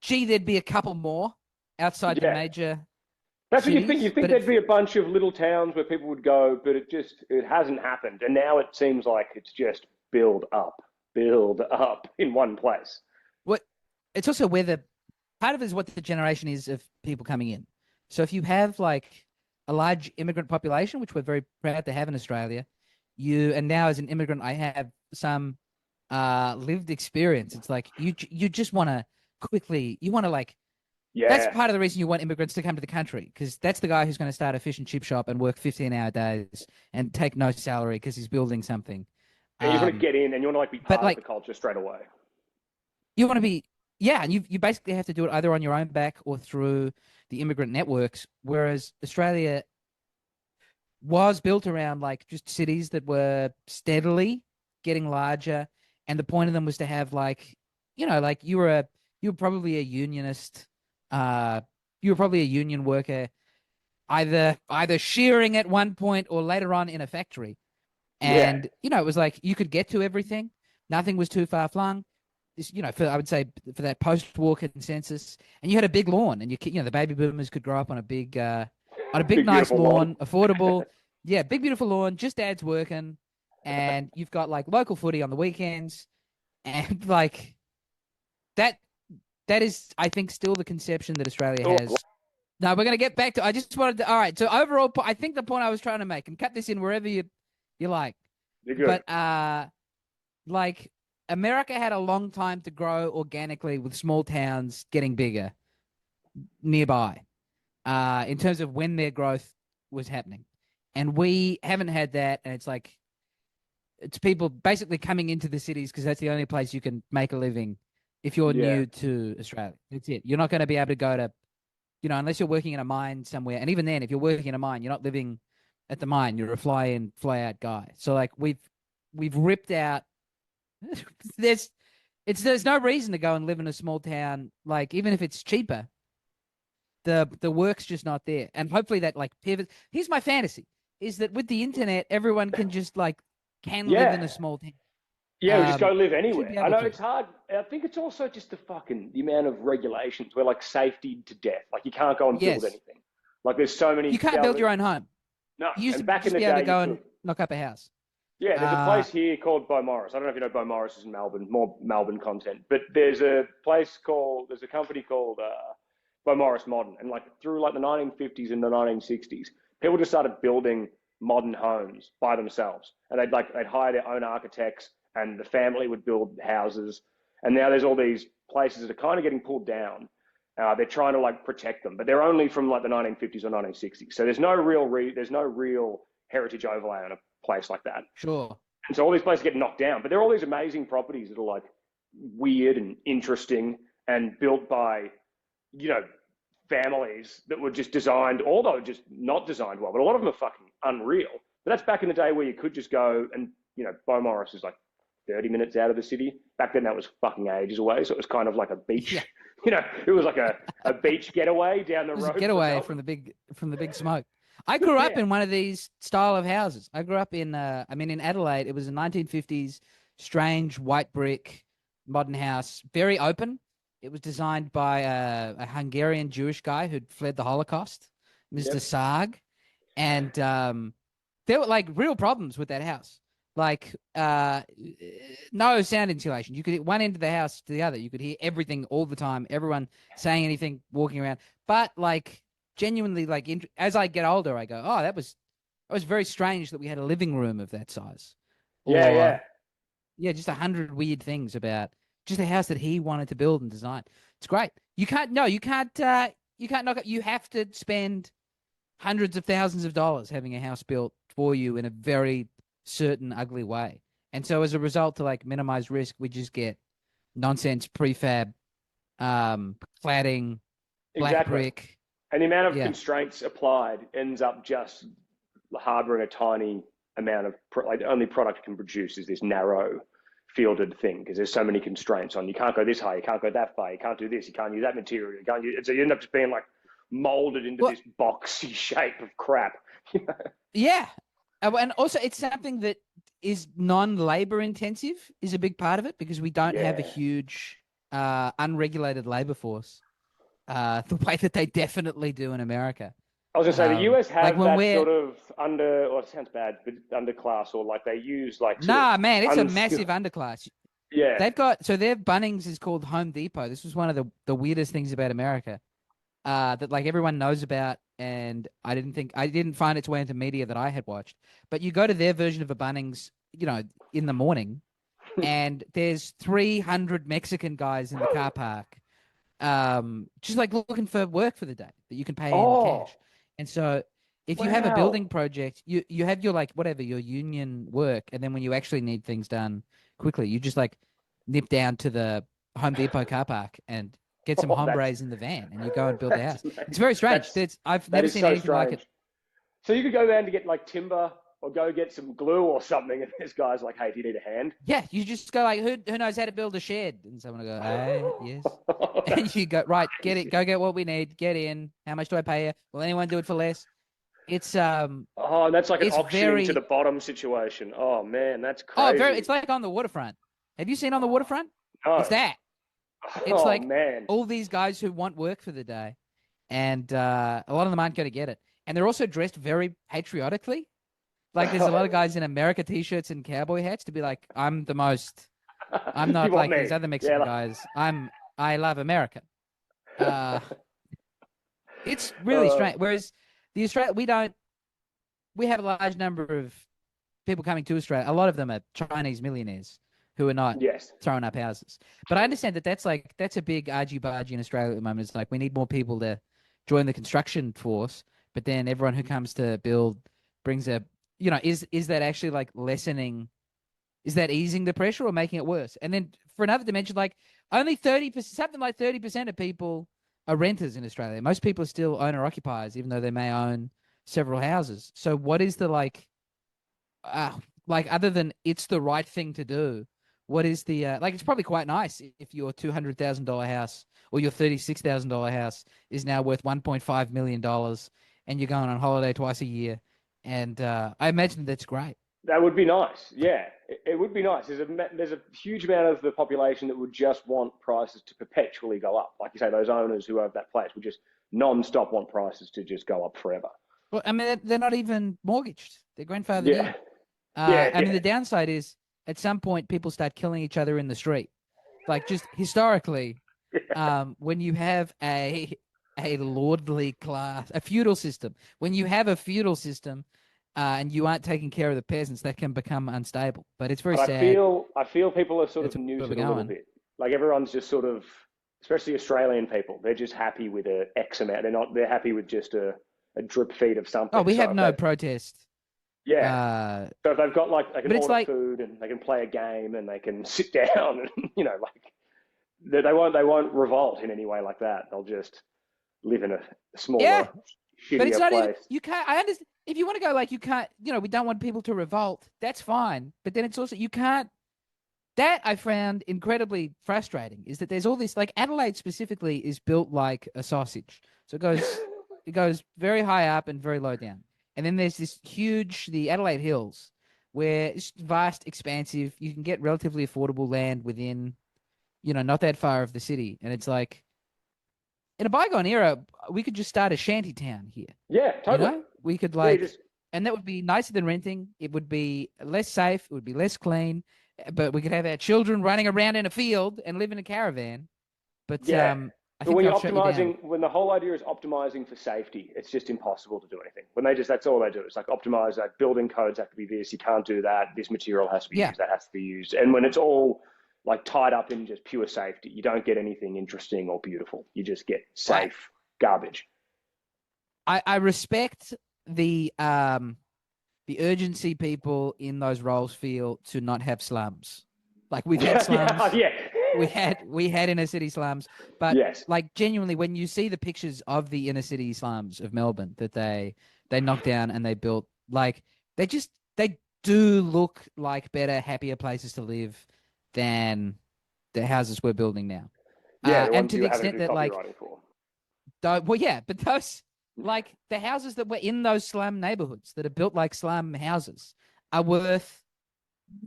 Speaker 3: Gee, there'd be a couple more outside the major
Speaker 1: That's what you think.
Speaker 3: cities.
Speaker 1: You think there'd be a bunch of little towns where people would go, but it hasn't happened. And now it seems like it's just build up in one place.
Speaker 3: What it's also where the part of it is what the generation is of people coming in. So if you have like a large immigrant population, which we're very proud to have in Australia, and now as an immigrant, I have some lived experience. It's like you just want to like.
Speaker 1: Yeah.
Speaker 3: That's part of the reason you want immigrants to come to the country, because that's the guy who's going to start a fish and chip shop and work 15-hour days and take no salary because he's building something.
Speaker 1: And you want to get in and you want to like be part of the culture straight away.
Speaker 3: You want to be, yeah, and you basically have to do it either on your own back or through the immigrant networks, whereas Australia was built around like just cities that were steadily getting larger, and the point of them was to have like, like you were probably a unionist. You were probably a union worker, either shearing at one point or later on in a factory. And, it was like you could get to everything. Nothing was too far flung. This, I would say for that post-war consensus. And you had a big lawn, and the baby boomers could grow up on a big nice lawn, affordable. Yeah, big, beautiful lawn, just dads working. And you've got like local footy on the weekends. And like that is, I think, still the conception that Australia has. No, we're going to get back to, I just wanted to, all right. So overall, I think the point I was trying to make, and cut this in wherever you like.
Speaker 1: You're good.
Speaker 3: But like America had a long time to grow organically with small towns getting bigger nearby in terms of when their growth was happening. And we haven't had that. And it's like, it's people basically coming into the cities because that's the only place you can make a living if you're new to Australia. That's it. You're not going to be able to go to, unless you're working in a mine somewhere. And even then, if you're working in a mine, you're not living at the mine. You're a fly out guy. So like we've ripped out. There's no reason to go and live in a small town. Like even if it's cheaper, the work's just not there. And hopefully that like pivots. Here's my fantasy: is that with the internet, everyone can just like live in a small town.
Speaker 1: Yeah, we just go live anywhere. I know it's hard. I think it's also just the amount of regulations. We're like safety to death. Like you can't go and build anything. Like there's so many.
Speaker 3: You can't build your own home.
Speaker 1: No.
Speaker 3: You used
Speaker 1: and
Speaker 3: to
Speaker 1: back in the
Speaker 3: be able
Speaker 1: day,
Speaker 3: to go and knock up a house.
Speaker 1: Yeah, there's a place here called Beaumaris. I don't know if you know Beaumaris is in Melbourne. More Melbourne content, but there's a company called Beaumaris Modern, and like through like the 1950s and the 1960s, people just started building modern homes by themselves, and they'd hire their own architects, and the family would build houses. And now there's all these places that are kind of getting pulled down. They're trying to like protect them, but they're only from like the 1950s or 1960s. So there's no real heritage overlay on a place like that.
Speaker 3: Sure.
Speaker 1: And so all these places get knocked down, but there are all these amazing properties that are like weird and interesting and built by, families that were just designed, although just not designed well, but a lot of them are fucking unreal. But that's back in the day where you could just go and, Beaumaris is like 30 minutes out of the city. Back then that was fucking ages away. So it was kind of like a beach, it was like a beach getaway down the road.
Speaker 3: Getaway from the big smoke. I grew up in one of these style of houses. I grew up in Adelaide. It was a 1950s strange white brick modern house, very open. It was designed by a Hungarian Jewish guy who'd fled the Holocaust, Mr. Sarg. And there were like real problems with that house. Like no sound insulation. You could hit one end of the house to the other. You could hear everything all the time. Everyone saying anything, walking around. But like genuinely, like as I get older, I go, oh, that was very strange that we had a living room of that size.
Speaker 1: Yeah,
Speaker 3: just 100 weird things about just a house that he wanted to build and design. It's great. You can't knock it. You have to spend hundreds of thousands of dollars having a house built for you in a very certain ugly way. And so as a result, to like minimize risk, we just get nonsense prefab, cladding, black brick.
Speaker 1: And the amount of constraints applied ends up just harboring a tiny amount of the only product it can produce is this narrow fielded thing, because there's so many constraints on. You can't go this high, you can't go that far, you can't do this, you can't use that material, you can't use, so you end up just being like molded into this boxy shape of crap.
Speaker 3: Yeah. And also it's something that is non-labor intensive is a big part of it, because we don't have a huge unregulated labor force the way that they definitely do in America.
Speaker 1: I was gonna say the US
Speaker 3: Like
Speaker 1: have
Speaker 3: when
Speaker 1: that
Speaker 3: we're
Speaker 1: sort of or it sounds bad, but underclass, or like they use like sort
Speaker 3: nah,
Speaker 1: of
Speaker 3: man, it's a massive underclass.
Speaker 1: Yeah.
Speaker 3: They've got so their Bunnings is called Home Depot. This was one of the weirdest things about America. That like everyone knows about, and I didn't find its way into media that I had watched. But you go to their version of a Bunnings, in the morning, and there's 300 Mexican guys in the car park, just like looking for work for the day that you can pay in
Speaker 1: Oh,
Speaker 3: cash. And so if you have a
Speaker 1: wow.
Speaker 3: building project, you have your like whatever your union work, and then when you actually need things done quickly, you just like nip down to the Home Depot car park and get some
Speaker 1: Oh, that's
Speaker 3: hombres in the van, and you go and build the
Speaker 1: that's
Speaker 3: house. It's very strange. I've
Speaker 1: that
Speaker 3: never
Speaker 1: is
Speaker 3: seen
Speaker 1: so
Speaker 3: anything like
Speaker 1: strange.
Speaker 3: it.
Speaker 1: So you could go down to get like timber or go get some glue or something, and this guy's like, "Hey, do you need a hand?"
Speaker 3: Yeah, you just go like, who knows how to build a shed? And someone will go, hey, yes. And you go, right, get it, go get what we need, get in. How much do I pay you? Will anyone do it for less? It's
Speaker 1: Oh, and that's like an
Speaker 3: it's
Speaker 1: auctioning to
Speaker 3: very
Speaker 1: the bottom situation. Oh man, that's crazy.
Speaker 3: it's like on the waterfront. Have you seen on the waterfront? It's
Speaker 1: No.
Speaker 3: that. It's
Speaker 1: Oh
Speaker 3: like
Speaker 1: man.
Speaker 3: all these guys who want work for the day, and a lot of them aren't going to get it. And they're also dressed very patriotically. Like there's a lot of guys in America t-shirts and cowboy hats to be like, I'm
Speaker 1: You
Speaker 3: not
Speaker 1: want
Speaker 3: like
Speaker 1: me?
Speaker 3: these other Mexican
Speaker 1: Yeah.
Speaker 3: guys. I love America. Uh, it's really
Speaker 1: Uh,
Speaker 3: strange. Whereas we have a large number of people coming to Australia. A lot of them are Chinese millionaires who are not
Speaker 1: yes.
Speaker 3: throwing up houses. But I understand that that's a big argy-bargy in Australia at the moment. It's like we need more people to join the construction force, but then everyone who comes to build brings is that actually like lessening? Is that easing the pressure or making it worse? And then for another dimension, like only 30%, something like 30% of people are renters in Australia. Most people are still owner occupiers, even though they may own several houses. So what is the uh, like other than it's the right thing to do? What is the like? It's probably quite nice if your $200,000 house or your $36,000 house is now worth $1.5 million, and you're going on holiday twice a year. And I imagine that's great.
Speaker 1: That would be nice. Yeah, it would be nice. There's a huge amount of the population that would just want prices to perpetually go up. Like you say, those owners who have that place would just non-stop want prices to just go up forever.
Speaker 3: Well, I mean, they're not even mortgaged; they're grandfathered
Speaker 1: Yeah,
Speaker 3: in.
Speaker 1: yeah,
Speaker 3: I mean,
Speaker 1: yeah.
Speaker 3: the downside is at some point people start killing each other in the street. Like just historically, when you have a lordly class, a feudal system, when you have a feudal system, and you aren't taking care of the peasants, that can become unstable. But it's very
Speaker 1: But I
Speaker 3: sad.
Speaker 1: feel I feel people are sort of
Speaker 3: That's where we're
Speaker 1: neutered a little
Speaker 3: going.
Speaker 1: bit. Like everyone's just sort of, especially Australian people, they're just happy with a X amount. They're happy with just a drip feed of
Speaker 3: Oh,
Speaker 1: something.
Speaker 3: we
Speaker 1: So
Speaker 3: have
Speaker 1: if
Speaker 3: no
Speaker 1: they
Speaker 3: protest.
Speaker 1: yeah.
Speaker 3: Uh,
Speaker 1: So if they've got like they can
Speaker 3: but it's
Speaker 1: order
Speaker 3: like,
Speaker 1: food and they can play a game and they can sit down and like they won't revolt in any way like that. They'll just live in a
Speaker 3: yeah,
Speaker 1: smaller,
Speaker 3: but it's
Speaker 1: shittier
Speaker 3: not even,
Speaker 1: place.
Speaker 3: you can't, I understand. If you want to go like, you can't, we don't want people to revolt. That's fine. But then it's also, you can't, that I found incredibly frustrating is that there's all this, like Adelaide specifically is built like a sausage. So it goes very high up and very low down. And then there's this huge, the Adelaide Hills, where it's vast, expansive. You can get relatively affordable land within, not that far of the city. And it's like, in a bygone era, we could just start a shanty town here.
Speaker 1: Yeah, totally.
Speaker 3: We could
Speaker 1: Yeah,
Speaker 3: and that would be nicer than renting. It would be less safe. It would be less clean, but we could have our children running around in a field and live in a caravan. But
Speaker 1: yeah.
Speaker 3: I
Speaker 1: But
Speaker 3: think
Speaker 1: when you're
Speaker 3: they'll shut you down.
Speaker 1: optimizing, when the whole idea is optimizing for safety, it's just impossible to do anything. When that's all they do. It's like optimize that building codes have to be this, you can't do that, this material has to be
Speaker 3: Yeah,
Speaker 1: used, that has to be used. And when it's all like tied up in just pure safety, you don't get anything interesting or beautiful. You just get
Speaker 3: right.
Speaker 1: safe garbage.
Speaker 3: I respect the urgency people in those roles feel to not have slums. Like we've had slums.
Speaker 1: Yeah.
Speaker 3: We had inner city slums, but
Speaker 1: Yes.
Speaker 3: like genuinely, when you see the pictures of the inner city slums of Melbourne that they knocked down and they built, like they do look like better, happier places to live than the houses we're building now.
Speaker 1: Yeah, the
Speaker 3: And
Speaker 1: ones
Speaker 3: to
Speaker 1: you
Speaker 3: the
Speaker 1: haven't
Speaker 3: extent
Speaker 1: been
Speaker 3: that like,
Speaker 1: copywriting for.
Speaker 3: well, yeah, but those like the houses that were in those slum neighborhoods that are built like slum houses are worth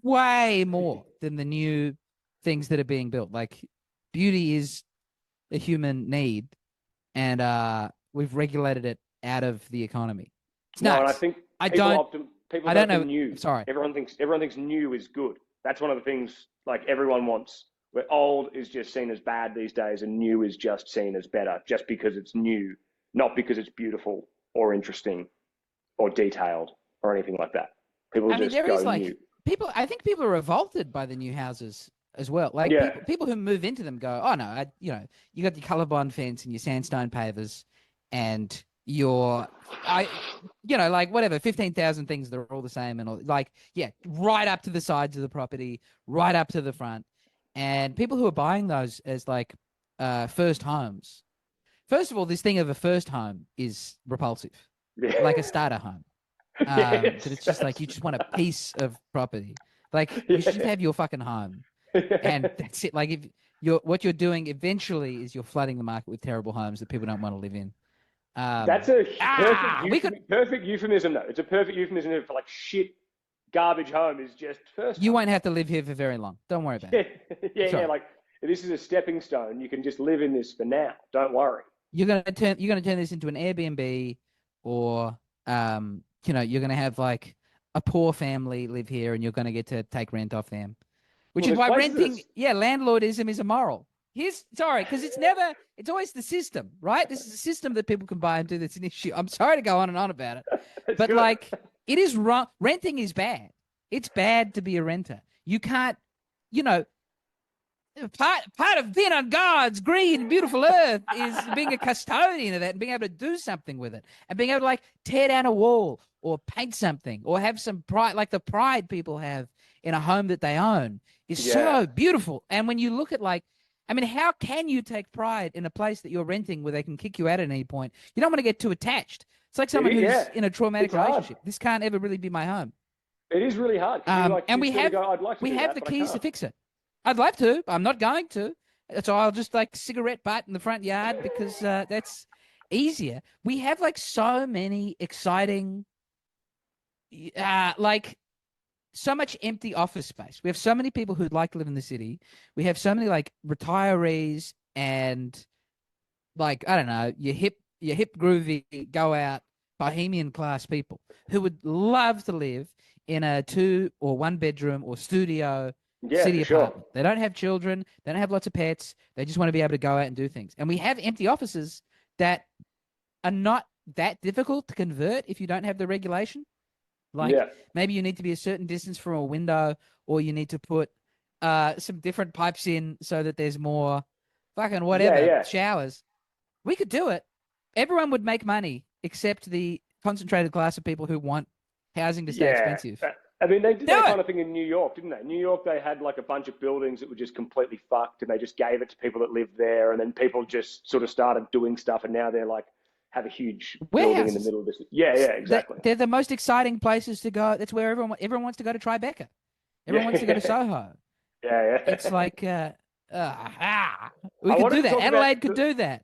Speaker 3: way more than the new things that are being built. Like beauty is a human need, and we've regulated it out of the economy. It's
Speaker 4: No,
Speaker 3: nuts.
Speaker 4: and I think
Speaker 3: I
Speaker 4: people
Speaker 3: don't.
Speaker 4: people
Speaker 3: I don't
Speaker 4: go
Speaker 3: know.
Speaker 4: for new.
Speaker 3: Sorry.
Speaker 4: Everyone thinks new is good. That's one of the things like everyone wants. Where old is just seen as bad these days, and new is just seen as better, just because it's new, not because it's beautiful or interesting or detailed or anything like that. People
Speaker 3: I mean,
Speaker 4: just
Speaker 3: there
Speaker 4: go
Speaker 3: is like
Speaker 4: new.
Speaker 3: people. I think people are revolted by the new houses as well. Like
Speaker 4: Yeah.
Speaker 3: people who move into them go, oh no, you got your colorbond fence and your sandstone pavers, and like whatever, 15,000 things that are all the same and all, like, yeah, right up to the sides of the property, right up to the front. And people who are buying those as like first homes. First of all, this thing of a first home is repulsive,
Speaker 4: Yeah.
Speaker 3: like a starter home.
Speaker 4: Yes,
Speaker 3: That it's just like you just want a piece of property. Like you should just have your fucking home, and that's it. Like if what you're doing eventually is you're flooding the market with terrible homes that people don't want to live in.
Speaker 4: That's a perfect
Speaker 3: we
Speaker 4: euphemism, though. It's a perfect euphemism for like shit, garbage home is just first.
Speaker 3: You won't have to live here for very long. Don't worry about it.
Speaker 4: Yeah. Like this is a stepping stone. You can just live in this for now. Don't worry.
Speaker 3: You're gonna turn this into an Airbnb, or you're gonna have like a poor family live here, and you're gonna get to take rent off them. Which is why renting, landlordism is immoral. Because it's always the system, right? This is a system that people can buy into that's an issue. I'm sorry to go on and on about it. But
Speaker 4: good.
Speaker 3: like, it is wrong. Renting is bad. It's bad to be a renter. You can't, part of being on God's green, beautiful earth is being a custodian of that and being able to do something with it and being able to like tear down a wall or paint something or have some pride, like the pride people have in a home that they own is so beautiful. And when you look at how can you take pride in a place that you're renting where they can kick you out at any point? You don't want to get too attached. It's like someone who's in a traumatic relationship. This can't ever really be my home.
Speaker 4: It is really hard.
Speaker 3: And we have the keys to fix it. I'd love to. I'm not going to. So I'll just like cigarette butt in the front yard because that's easier. We have like so many exciting, so much empty office space. We have so many people who'd like to live in the city. We have so many like retirees and like, I don't know, your hip groovy, go out, bohemian class people who would love to live in a 2 or 1 bedroom or studio city apartment. Sure. They don't have children. They don't have lots of pets. They just want to be able to go out and do things. And we have empty offices that are not that difficult to convert if you don't have the regulation. Like maybe you need to be a certain distance from a window, or you need to put some different pipes in so that there's more fucking whatever showers. We could do it. Everyone would make money except the concentrated class of people who want housing to stay expensive.
Speaker 4: I mean, they did that kind of thing in New York, didn't they? New York, they had like a bunch of buildings that were just completely fucked, and they just gave it to people that lived there, and then people just sort of started doing stuff, and now they're like have a huge building in the middle of this. Yeah, exactly.
Speaker 3: They're the most exciting places to go. That's where everyone wants to go to Tribeca. Everyone wants to go to Soho.
Speaker 4: Yeah.
Speaker 3: It's like we could do that. Adelaide could do that.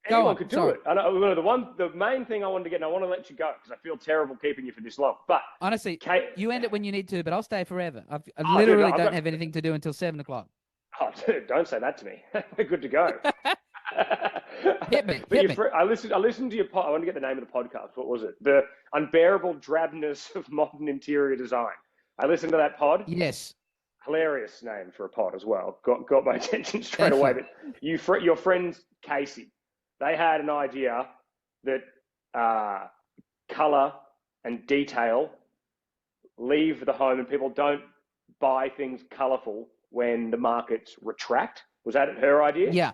Speaker 4: Anyone could do it. I know, the main thing I wanted to get, and I want to let you go because I feel terrible keeping you for this long. But
Speaker 3: honestly, you end it when you need to, but I'll stay forever. I literally don't have anything to do until 7 o'clock.
Speaker 4: Oh, dude, don't say that to me. We're good to go.
Speaker 3: Hit me.
Speaker 4: I listened to your pod. I want to get the name of the podcast. What was it? The Unbearable Drabness of Modern Interior Design. I listened to that pod.
Speaker 3: Yes.
Speaker 4: Hilarious name for a pod as well. Got my attention straight away. But your friends Casey, they had an idea that color and detail leave the home, and people don't buy things colorful when the markets retract. Was that her idea?
Speaker 3: Yeah.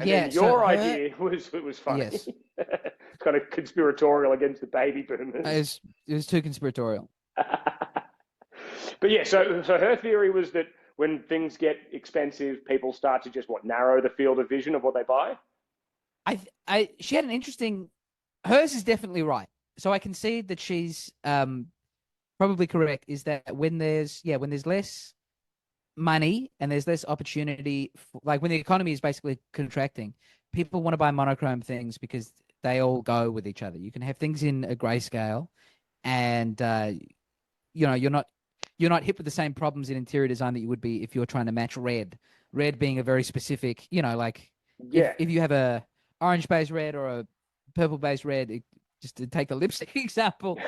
Speaker 4: And then your idea was funny.
Speaker 3: Yes.
Speaker 4: It's kind of conspiratorial against the baby boomers.
Speaker 3: It was too conspiratorial.
Speaker 4: But yeah, so her theory was that when things get expensive, people start to just narrow the field of vision of what they buy.
Speaker 3: She had an interesting. Hers is definitely right. So I can see that she's probably correct. Is that when there's less money and there's less opportunity, like when the economy is basically contracting, people want to buy monochrome things because they all go with each other. You can have things in a grayscale, and you're not hit with the same problems in interior design that you would be if you're trying to match red. Red being a very specific, if you have a orange-based red or a purple-based red, just to take the lipstick example,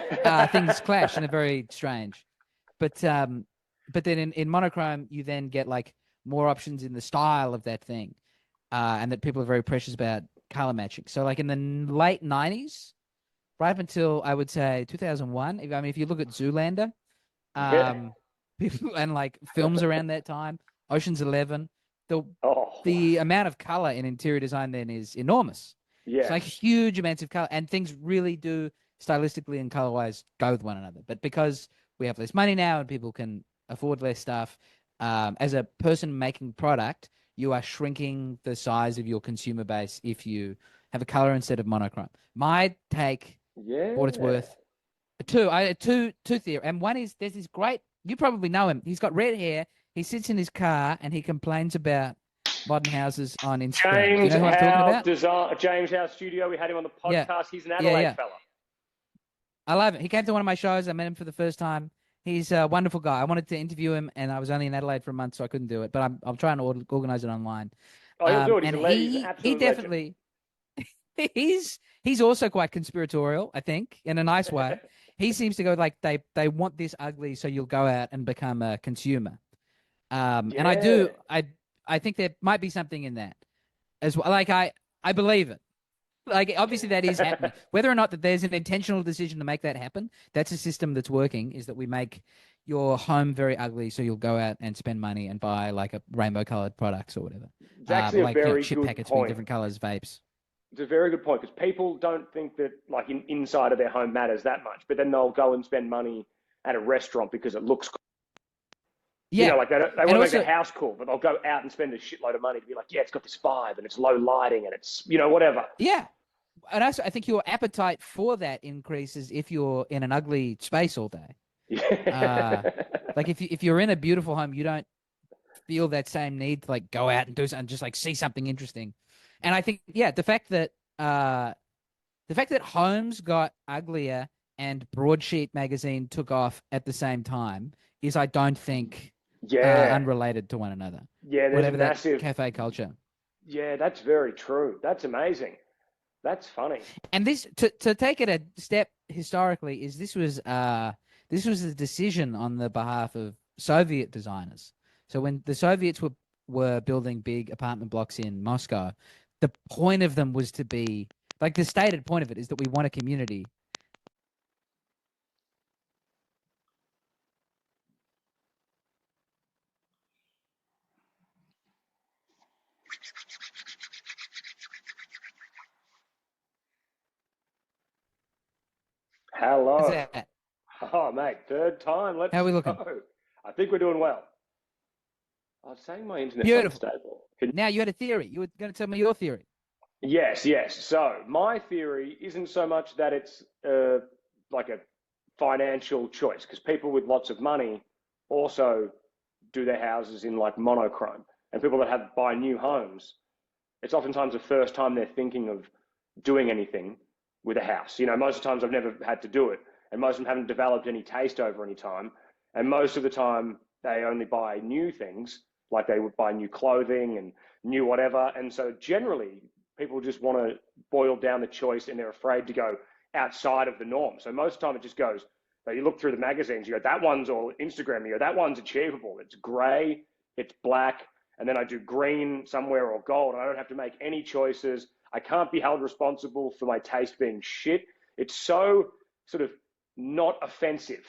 Speaker 3: things clash and are very strange. But then in monochrome, you then get like more options in the style of that thing, and that people are very precious about color matching. So like in the late 90s, right up until I would say 2001, if you look at Zoolander, people and like films around that time, Ocean's 11, the amount of color in interior design then is enormous.
Speaker 4: Yeah.
Speaker 3: It's like huge amounts of color, and things really do stylistically and color-wise go with one another. But because we have less money now and people can afford less stuff, as a person making product, you are shrinking the size of your consumer base if you have a color instead of monochrome. My take, for what it's worth, two theory, and one is there's this great. You probably know him. He's got red hair. He sits in his car and he complains about modern houses on Instagram.
Speaker 4: James
Speaker 3: you know who I'm talking about?
Speaker 4: James House Studio. We had him on the podcast.
Speaker 3: Yeah.
Speaker 4: He's an Adelaide fella.
Speaker 3: I love it. He came to one of my shows. I met him for the first time. He's a wonderful guy. I wanted to interview him, and I was only in Adelaide for a month, so I couldn't do it. But I'm trying to organize it online.
Speaker 4: Oh, he'll do it.
Speaker 3: He's an absolute definitely. He's also quite conspiratorial, I think, in a nice way. He seems to go like they want this ugly, so you'll go out and become a consumer. And I think there might be something in that as well. Like I believe it. Like obviously that is happening. Whether or not that there's an intentional decision to make that happen, that's a system that's working. Is that we make your home very ugly, so you'll go out and spend money and buy like a rainbow-colored products or whatever.
Speaker 4: It's actually
Speaker 3: like,
Speaker 4: a very
Speaker 3: chip
Speaker 4: good
Speaker 3: packets
Speaker 4: point.
Speaker 3: with different colors, vapes.
Speaker 4: It's a very good point because people don't think that like inside of their home matters that much, but then they'll go and spend money at a restaurant because it looks cool.
Speaker 3: Yeah.
Speaker 4: You know, like they want to make the house cool, but they'll go out and spend a shitload of money to be like, yeah, it's got this vibe and it's low lighting and it's, whatever.
Speaker 3: Yeah. And also, I think your appetite for that increases if you're in an ugly space all day.
Speaker 4: Yeah.
Speaker 3: Like if you're in a beautiful home, you don't feel that same need to like go out and do something, just like see something interesting. And I think, the fact that homes got uglier and Broadsheet magazine took off at the same time is, I don't think, unrelated to one another.
Speaker 4: Yeah, there's
Speaker 3: whatever
Speaker 4: a massive
Speaker 3: that cafe culture.
Speaker 4: Yeah, that's very true. That's amazing. That's funny.
Speaker 3: And this to take it a step historically is this was a decision on the behalf of Soviet designers. So when the Soviets were building big apartment blocks in Moscow, the point of them was to be like the stated point of it is that we want a community.
Speaker 4: Hello.
Speaker 3: What's that?
Speaker 4: Oh, mate, third time. Let's
Speaker 3: How are we looking?
Speaker 4: go. I think we're doing well. I was saying my internet's
Speaker 3: Beautiful.
Speaker 4: unstable.
Speaker 3: Now you had a theory. You were going to tell me your theory.
Speaker 4: Yes. So my theory isn't so much that it's like a financial choice, because people with lots of money also do their houses in like monochrome, and people that buy new homes, it's oftentimes the first time they're thinking of doing anything with a house. Most of the times I've never had to do it, and most of them haven't developed any taste over any time, and most of the time they only buy new things, like they would buy new clothing and new whatever. And so generally people just want to boil down the choice, and they're afraid to go outside of the norm. So most of the time it just goes, you look through the magazines, you go, that one's, or Instagram, you go, that one's achievable. It's gray, it's black, and then I do green somewhere or gold, and I don't have to make any choices. I can't be held responsible for my taste being shit. It's so sort of not offensive.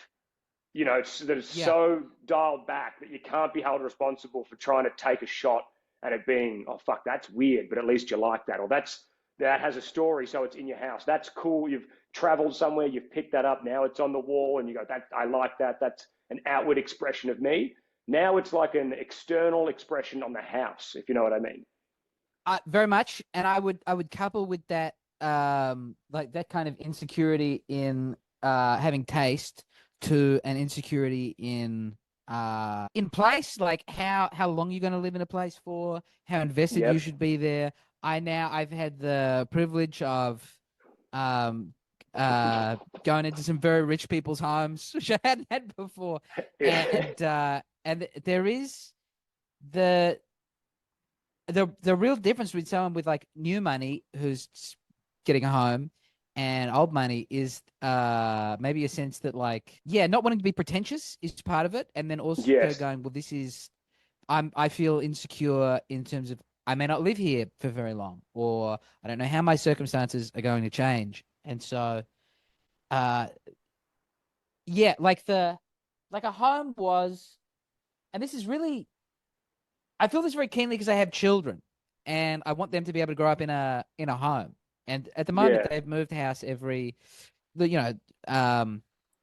Speaker 4: It's so dialed back that you can't be held responsible for trying to take a shot at it being, oh, fuck, that's weird, but at least you like that. Or that has a story, so it's in your house. That's cool. You've traveled somewhere, you've picked that up. Now it's on the wall, and you go, I like that. That's an outward expression of me. Now it's like an external expression on the house, if you know what I mean.
Speaker 3: Very much, and I would couple with that, like that kind of insecurity in having taste to an insecurity in place, like how long you're going to live in a place for, how invested you should be there. I've had the privilege of going into some very rich people's homes, which I hadn't had before, and there is the real difference between someone with like new money who's getting a home and old money is maybe a sense that like, yeah, not wanting to be pretentious is part of it. And then also
Speaker 4: Yes.
Speaker 3: going, well, I feel insecure in terms of I may not live here for very long, or I don't know how my circumstances are going to change. And so, uh, yeah, like a home was, and this is really, I feel this very keenly because I have children and I want them to be able to grow up in a home. And at the moment,
Speaker 4: Yeah.
Speaker 3: they've moved house I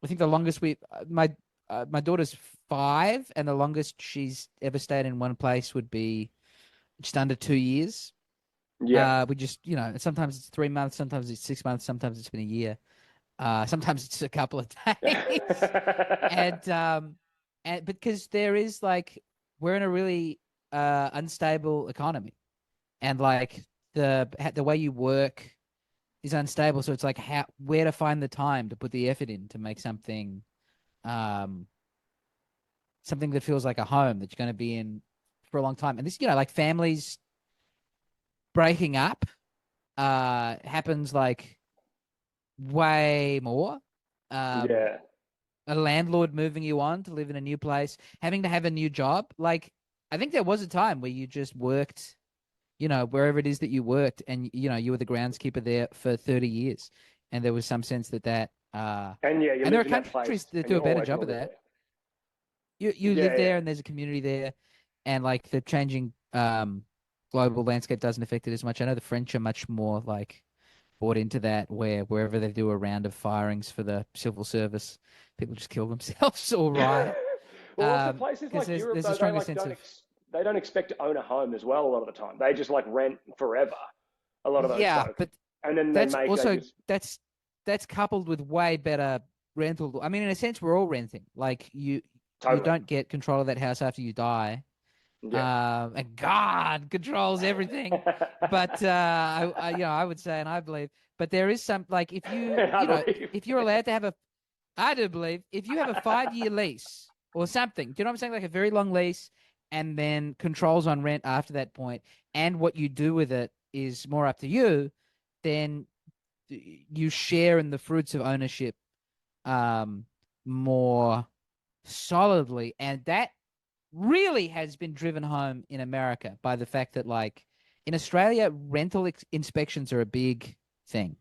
Speaker 3: think the longest my daughter's 5, and the longest she's ever stayed in one place would be just under 2 years.
Speaker 4: Yeah.
Speaker 3: We just, sometimes it's 3 months, sometimes it's 6 months, sometimes it's been a year, sometimes it's a couple of days, and because there is like we're in a really unstable economy, and like the way you work is unstable. So it's like where to find the time to put the effort in to make um, something that feels like a home that you're going to be in for a long time. And this, like families breaking up, happens like way more. Um,
Speaker 4: Yeah.
Speaker 3: a landlord moving you on to live in a new place, having to have a new job. Like, I think there was a time where you just worked, wherever it is that you worked, and you were the groundskeeper there for 30 years, and there was some sense that
Speaker 4: And yeah, you
Speaker 3: and there are
Speaker 4: lived in that
Speaker 3: countries
Speaker 4: place,
Speaker 3: that
Speaker 4: and
Speaker 3: do
Speaker 4: you
Speaker 3: a better
Speaker 4: always
Speaker 3: job
Speaker 4: want
Speaker 3: of
Speaker 4: to live
Speaker 3: that.
Speaker 4: there.
Speaker 3: You live
Speaker 4: Yeah, yeah.
Speaker 3: there, and there's a community there, and like the changing global landscape doesn't affect it as much. I know the French are much more like bought into that, where wherever they do a round of firings for the civil service, people just kill themselves or riot.
Speaker 4: Well, also places
Speaker 3: Because
Speaker 4: like Europe
Speaker 3: there's a
Speaker 4: though, they
Speaker 3: stronger
Speaker 4: like
Speaker 3: sense of,
Speaker 4: they don't expect to own a home as well a lot of the time. They just like rent forever. A lot of those
Speaker 3: yeah,
Speaker 4: folk,
Speaker 3: but
Speaker 4: and then
Speaker 3: that's
Speaker 4: they
Speaker 3: also
Speaker 4: just
Speaker 3: that's coupled with way better rental. I mean, in a sense, we're all renting. Like you
Speaker 4: totally.
Speaker 3: don't get control of that house after you die.
Speaker 4: Yeah.
Speaker 3: And God controls everything. But I would say, and I believe, but there is some like if
Speaker 4: I believe.
Speaker 3: if you're allowed to have I do believe if you have a 5-year lease or something, do you know what I'm saying? Like a very long lease, and then controls on rent after that point, and what you do with it is more up to you, then you share in the fruits of ownership um, more solidly. And that really has been driven home in America by the fact that, like, in Australia, rental inspections are a big thing.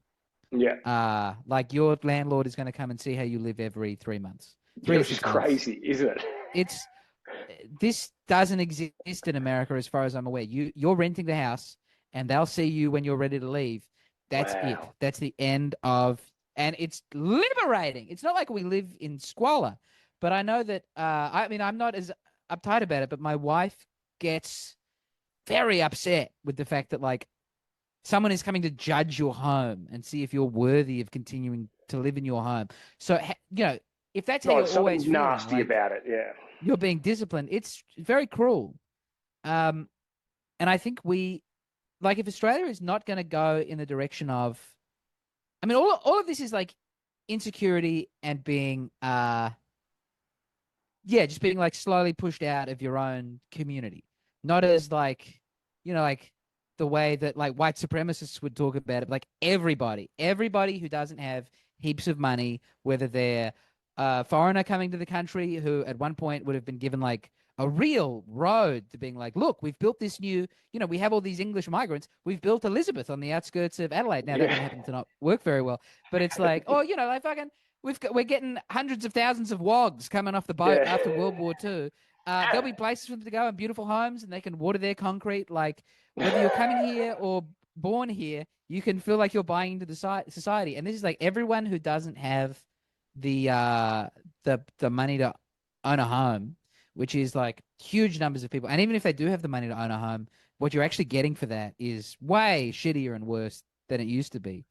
Speaker 4: Yeah.
Speaker 3: Like your landlord is going to come and see how you live every 3 months,
Speaker 4: Yeah,
Speaker 3: three to
Speaker 4: which is
Speaker 3: 6 months.
Speaker 4: crazy, isn't it?
Speaker 3: It's this doesn't exist in America as far as I'm aware. You're renting the house, and they'll see you when you're ready to leave. That's it.
Speaker 4: Wow.
Speaker 3: That's the end of, and it's liberating. It's not like we live in squalor, but I know that I mean, I'm not as uptight about it, but my wife gets very upset with the fact that like someone is coming to judge your home and see if you're worthy of continuing to live in your home. So, if that's how
Speaker 4: Oh,
Speaker 3: you're
Speaker 4: it's
Speaker 3: always
Speaker 4: something
Speaker 3: feeling,
Speaker 4: nasty
Speaker 3: like
Speaker 4: about it. Yeah.
Speaker 3: you're being disciplined, it's very cruel. And I think like, if Australia is not going to go in the direction of, I mean, all of this is like insecurity and being, just being like slowly pushed out of your own community, not as like, like the way that like white supremacists would talk about it, like everybody who doesn't have heaps of money, whether they're a foreigner coming to the country who at one point would have been given like a real road to being like, look, we've built this new, we have all these English migrants. We've built Elizabeth on the outskirts of Adelaide. Now that one happened to not work very well, but it's like, oh, like fucking, we're getting hundreds of thousands of wogs coming off the boat
Speaker 4: Yeah.
Speaker 3: after World War II. There'll be places for them to go and beautiful homes, and they can water their concrete. Like, whether you're coming here or born here, you can feel like you're buying into the society. And this is like everyone who doesn't have the money to own a home, which is like huge numbers of people. And even if they do have the money to own a home, what you're actually getting for that is way shittier and worse than it used to be.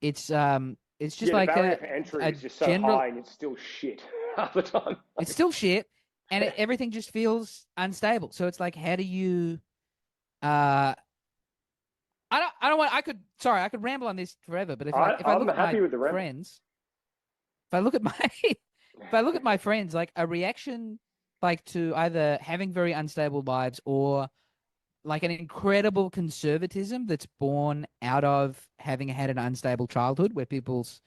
Speaker 3: It's just
Speaker 4: Yeah, the
Speaker 3: like
Speaker 4: barrier for entry
Speaker 3: a
Speaker 4: is just so
Speaker 3: general.
Speaker 4: high, and it's still shit half the time.
Speaker 3: It's still shit, and everything just feels unstable. So it's like, how do you? Uh, I don't want. I could ramble on this forever. But if I
Speaker 4: I'm
Speaker 3: look at my
Speaker 4: happy with the ramble.
Speaker 3: friends, if I look at my if I look at my friends, like a reaction, like to either having very unstable lives or like an incredible conservatism that's born out of having had an unstable childhood where people's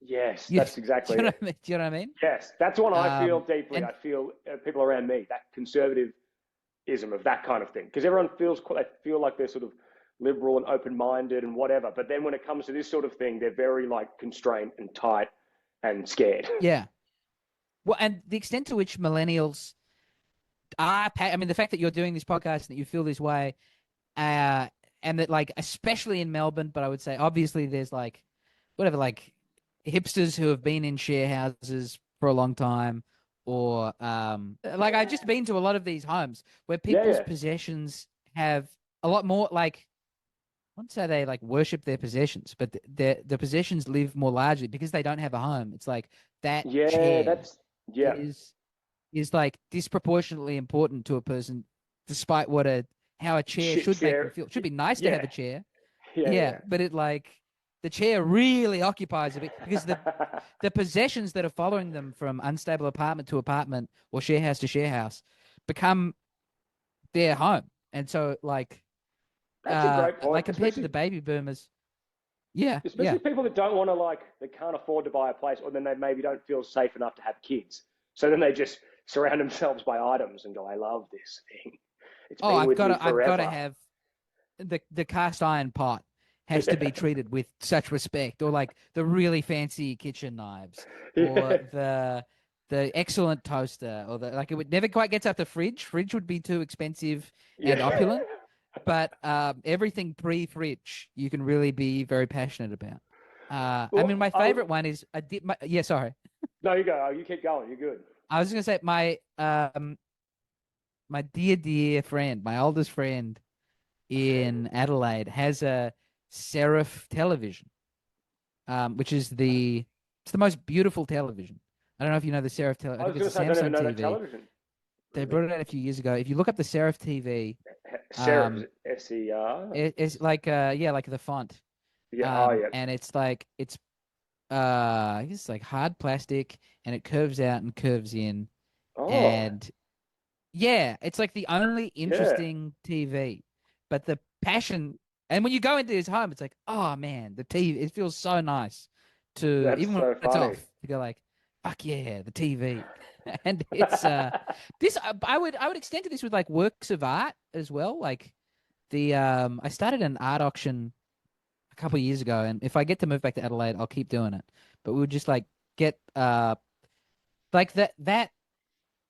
Speaker 4: Yes,
Speaker 3: you,
Speaker 4: that's exactly
Speaker 3: do you know
Speaker 4: it.
Speaker 3: what I mean? Do you know what I mean?
Speaker 4: Yes, that's the one I feel deeply.
Speaker 3: And
Speaker 4: I feel people around me, that conservatism of that kind of thing, because everyone they feel like they're sort of liberal and open-minded and whatever. But then when it comes to this sort of thing, they're very like constrained and tight and scared.
Speaker 3: yeah, well, and the extent to which millennials are, I mean, the fact that you're doing this podcast and that you feel this way, and that like, especially in Melbourne, but I would say obviously there's like, whatever, like hipsters who have been in share houses for a long time, or like I've just been to a lot of these homes where
Speaker 4: Yeah,
Speaker 3: people's
Speaker 4: yeah,
Speaker 3: possessions have a lot more like, I wouldn't say they like worship their possessions, but the possessions live more largely because they don't have a home. It's like that
Speaker 4: yeah.
Speaker 3: chair
Speaker 4: That's yeah,
Speaker 3: is like disproportionately important to a person, despite how a chair should make them
Speaker 4: share.
Speaker 3: feel. It should be nice to have
Speaker 4: Yeah,
Speaker 3: a chair,
Speaker 4: yeah,
Speaker 3: yeah,
Speaker 4: yeah.
Speaker 3: but it like the chair really occupies a bit because the possessions that are following them from unstable apartment to apartment or share house to share house become their home, and so
Speaker 4: That's a great point,
Speaker 3: like compared to the baby boomers, yeah,
Speaker 4: especially people that don't want to like they can't afford to buy a place, or then they maybe don't feel safe enough to have kids. So then they just surround themselves by items and go, "I love this thing. It's
Speaker 3: oh,
Speaker 4: been with me
Speaker 3: I've got to
Speaker 4: forever."
Speaker 3: have the cast iron pot has to be treated with such respect, or like the really fancy kitchen knives, or
Speaker 4: Yeah,
Speaker 3: the excellent toaster, or the like. It would never quite gets up the fridge. Fridge would be too expensive and
Speaker 4: yeah.
Speaker 3: opulent, but everything pre-fridge you can really be very passionate about. I mean,
Speaker 4: Well,
Speaker 3: my favorite one is yeah. Sorry,
Speaker 4: no, you go. You keep going. You're good.
Speaker 3: I was gonna say my dear friend, my oldest friend in Adelaide has a Serif television, which is it's the most beautiful television. I don't know if you know the Serif television.
Speaker 4: I
Speaker 3: I
Speaker 4: was
Speaker 3: think
Speaker 4: going to
Speaker 3: it's a
Speaker 4: say I don't even
Speaker 3: Samsung
Speaker 4: know that
Speaker 3: TV.
Speaker 4: television.
Speaker 3: They
Speaker 4: Really?
Speaker 3: brought it out a few years ago. If you look up the Serif TV,
Speaker 4: Serif, SER.
Speaker 3: it's like yeah, like the font.
Speaker 4: Yeah. Oh, yeah.
Speaker 3: And it's like I guess it's like hard plastic, and it curves out and curves in,
Speaker 4: Oh,
Speaker 3: and yeah, it's like the only
Speaker 4: yeah.
Speaker 3: interesting TV. But the passion, and when you go into his home, it's like, oh man, the TV, it feels so nice to,
Speaker 4: That's
Speaker 3: even when
Speaker 4: so
Speaker 3: it's
Speaker 4: funny.
Speaker 3: off, to go like, fuck yeah, the TV. And it's this I would extend to this with like works of art as well. Like I started an art auction a couple of years ago, and if I get to move back to Adelaide, I'll keep doing it. But we would just like get like that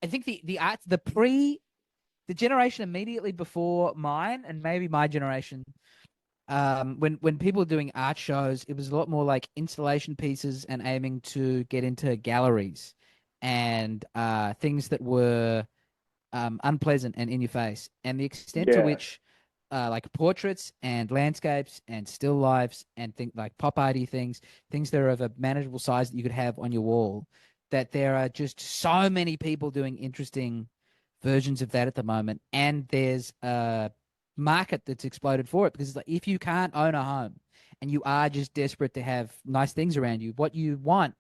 Speaker 3: I think the art the generation immediately before mine, and maybe my generation, when people were doing art shows, it was a lot more like installation pieces and aiming to get into galleries and things that were unpleasant and in your face, and the extent to
Speaker 4: Yeah.
Speaker 3: which like portraits and landscapes and still lifes and think like pop arty things that are of a manageable size that you could have on your wall, that there are just so many people doing interesting versions of that at the moment, and there's a market that's exploded for it, because it's like, if you can't own a home and you are just desperate to have nice things around you, what you want,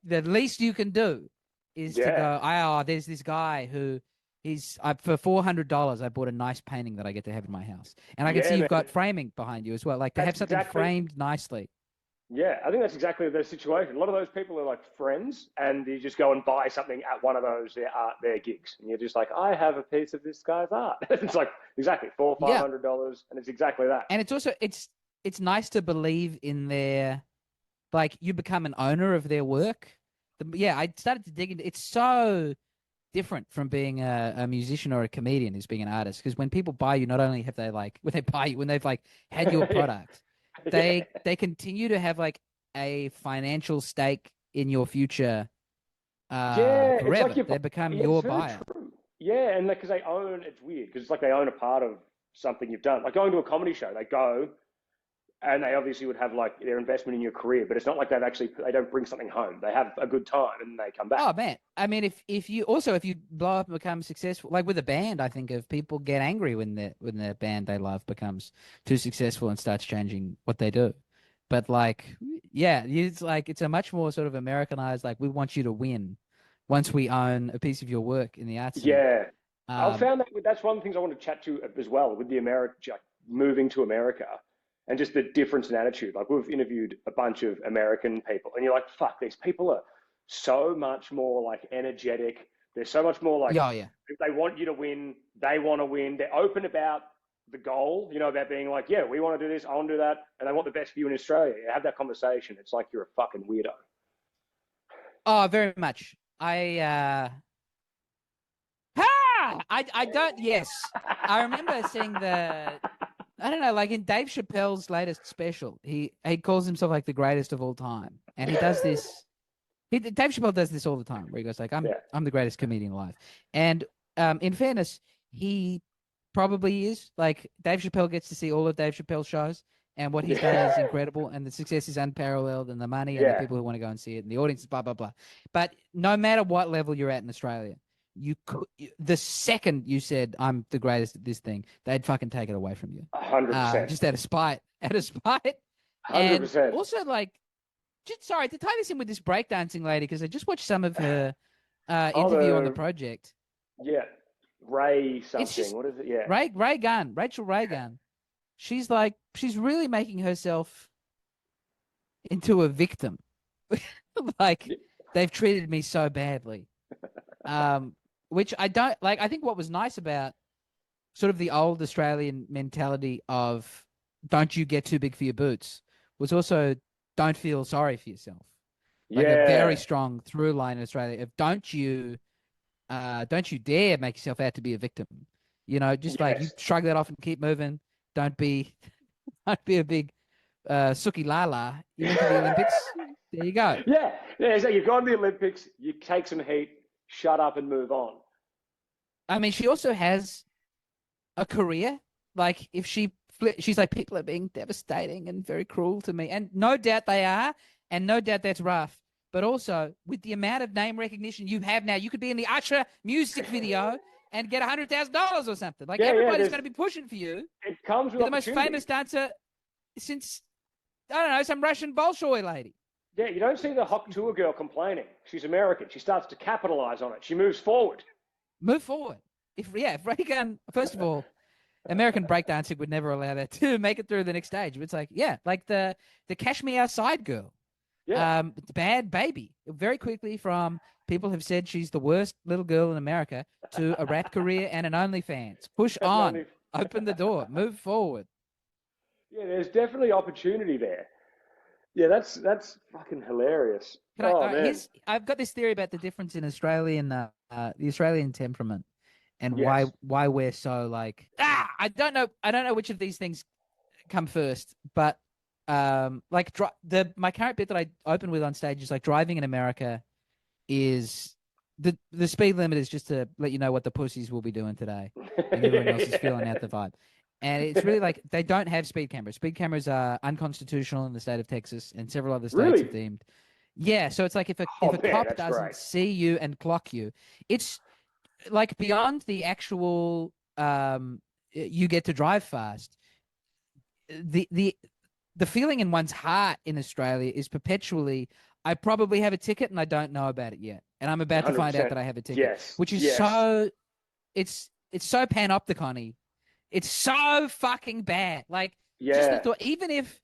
Speaker 3: the least you can do is to
Speaker 4: Yeah.
Speaker 3: go, oh, there's this guy who for $400 I bought a nice painting that I get to have in my house, and I can see
Speaker 4: Yeah,
Speaker 3: you've
Speaker 4: man.
Speaker 3: got framing behind you as well, like to
Speaker 4: That's
Speaker 3: have something
Speaker 4: exactly.
Speaker 3: framed nicely.
Speaker 4: Yeah, I think that's exactly the situation. A lot of those people are like friends, and you just go and buy something at one of those their gigs, and you're just like, I have a piece of this guy's art. It's like exactly four, five
Speaker 3: Yeah,
Speaker 4: hundred dollars, and it's exactly that.
Speaker 3: and it's also it's nice to believe in their, like, you become an owner of their work. Yeah, I started to dig into, it's so different from being a musician or a comedian is being an artist, because when people buy you, not only have they like, when they buy you, when they've like had your
Speaker 4: Yeah,
Speaker 3: product,
Speaker 4: yeah,
Speaker 3: they continue to have like a financial stake in your future
Speaker 4: yeah. It's like
Speaker 3: forever.
Speaker 4: you.
Speaker 3: They become
Speaker 4: Yeah, it's
Speaker 3: your
Speaker 4: very
Speaker 3: buyer.
Speaker 4: true. Yeah, and because they own, it's weird because it's like they own a part of something you've done. Like going to a comedy show, they go and they obviously would have like their investment in your career, but it's not like they don't bring something home. They have a good time and they come back.
Speaker 3: Oh man, I mean, if you also, if you blow up and become successful, like with a band, I think of people get angry when the band they love becomes too successful and starts changing what they do. But like, yeah, it's like, it's a much more sort of Americanized, like, we want you to win once we own a piece of your work in the art scene.
Speaker 4: Yeah, I've found that that's one of the things I want to chat to as well with the moving to America and just the difference in attitude. Like we've interviewed a bunch of American people and you're like, fuck, these people are so much more like energetic. They're so much more like,
Speaker 3: yeah.
Speaker 4: they want you to win. They want to win. They're open about the goal, about being like, yeah, we want to do this. I want to do that. And they want the best for you in Australia. You have that conversation. It's like you're a fucking weirdo.
Speaker 3: Oh, very much. I don't. Yes, I remember seeing I don't know, like in Dave Chappelle's latest special, he calls himself like the greatest of all time, and he does this. Dave Chappelle does this all the time, where he goes like, I'm the greatest comedian alive," and in fairness, he probably is. Like Dave Chappelle gets to see all of Dave Chappelle's shows, and what he's done is incredible, and the success is unparalleled, and the money and the people who want to go and see it, and the audience, blah blah blah. But no matter what level you're at in Australia, the second you said I'm the greatest at this thing, they'd fucking take it away from you.
Speaker 4: 100%.
Speaker 3: Just out of spite.
Speaker 4: 100%.
Speaker 3: And also, like, sorry to tie this in with this breakdancing lady, because I just watched some of her interview on the project.
Speaker 4: Yeah, Ray something. What is it? Yeah,
Speaker 3: Rachel Ray Gunn. She's really making herself into a victim. Like, they've treated me so badly. Which I don't like. I think what was nice about sort of the old Australian mentality of don't you get too big for your boots was also don't feel sorry for yourself. Like a very strong through line in Australia of don't you dare make yourself out to be a victim. Just like you shrug that off and keep moving. Don't be a big Suki Lala. You went to the Olympics. There you go.
Speaker 4: Yeah. So you've gone to the Olympics. You take some heat. Shut up and move on.
Speaker 3: I mean, she also has a career. Like, if she's like, people are being devastating and very cruel to me. And no doubt they are. And no doubt that's rough. But also, with the amount of name recognition you have now, you could be in the Usher music video and get $100,000 or something. Like, everybody's going to be pushing for you.
Speaker 4: It comes with
Speaker 3: You're the most famous dancer since, I don't know, some Russian Bolshoi lady.
Speaker 4: Yeah, you don't see the hot tour girl complaining. She's American. She starts to capitalize on it. She moves forward.
Speaker 3: Move forward. If Reagan, first of all, American breakdancing would never allow that to make it through the next stage. But it's like, like the Cash Me Outside girl. Yeah. Bad baby. Very quickly from people have said she's the worst little girl in America to a rap career and an OnlyFans. Push on. Open the door. Move forward.
Speaker 4: Yeah, there's definitely opportunity there. Yeah, that's fucking hilarious. Man.
Speaker 3: I've got this theory about the difference in the Australian temperament and why we're so like I don't know which of these things come first, but my current bit that I open with on stage is like driving in America is the speed limit is just to let you know what the pussies will be doing today, and everyone else is feeling out the vibe. And it's really like they don't have speed cameras. Speed cameras are unconstitutional in the state of Texas, and several other states have deemed. Yeah, so it's like if a cop doesn't see you and clock you, it's like beyond the actual you get to drive fast. The feeling in one's heart in Australia is perpetually, I probably have a ticket and I don't know about it yet, and I'm about to find out that I have a ticket, which is so it's so panopticon-y. It's so fucking bad. Like, just the thought, even if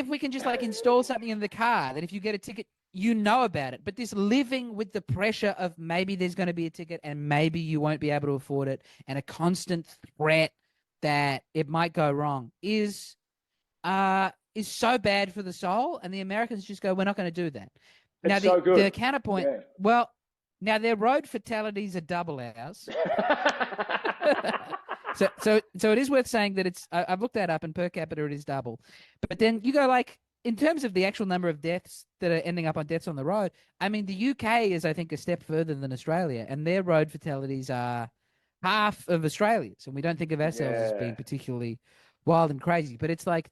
Speaker 3: we can just like install something in the car that if you get a ticket, you know about it. But this living with the pressure of maybe there's going to be a ticket and maybe you won't be able to afford it, and a constant threat that it might go wrong is so bad for the soul. And the Americans just go, we're not going to do that. Now, the counterpoint, well, now their road fatalities are double ours. So it is worth saying that I've looked that up, and per capita it is double. But then you go like, in terms of the actual number of deaths that are ending up on deaths on the road, I mean, the UK is, I think, a step further than Australia, and their road fatalities are half of Australia's, and we don't think of ourselves as being particularly wild and crazy. But it's like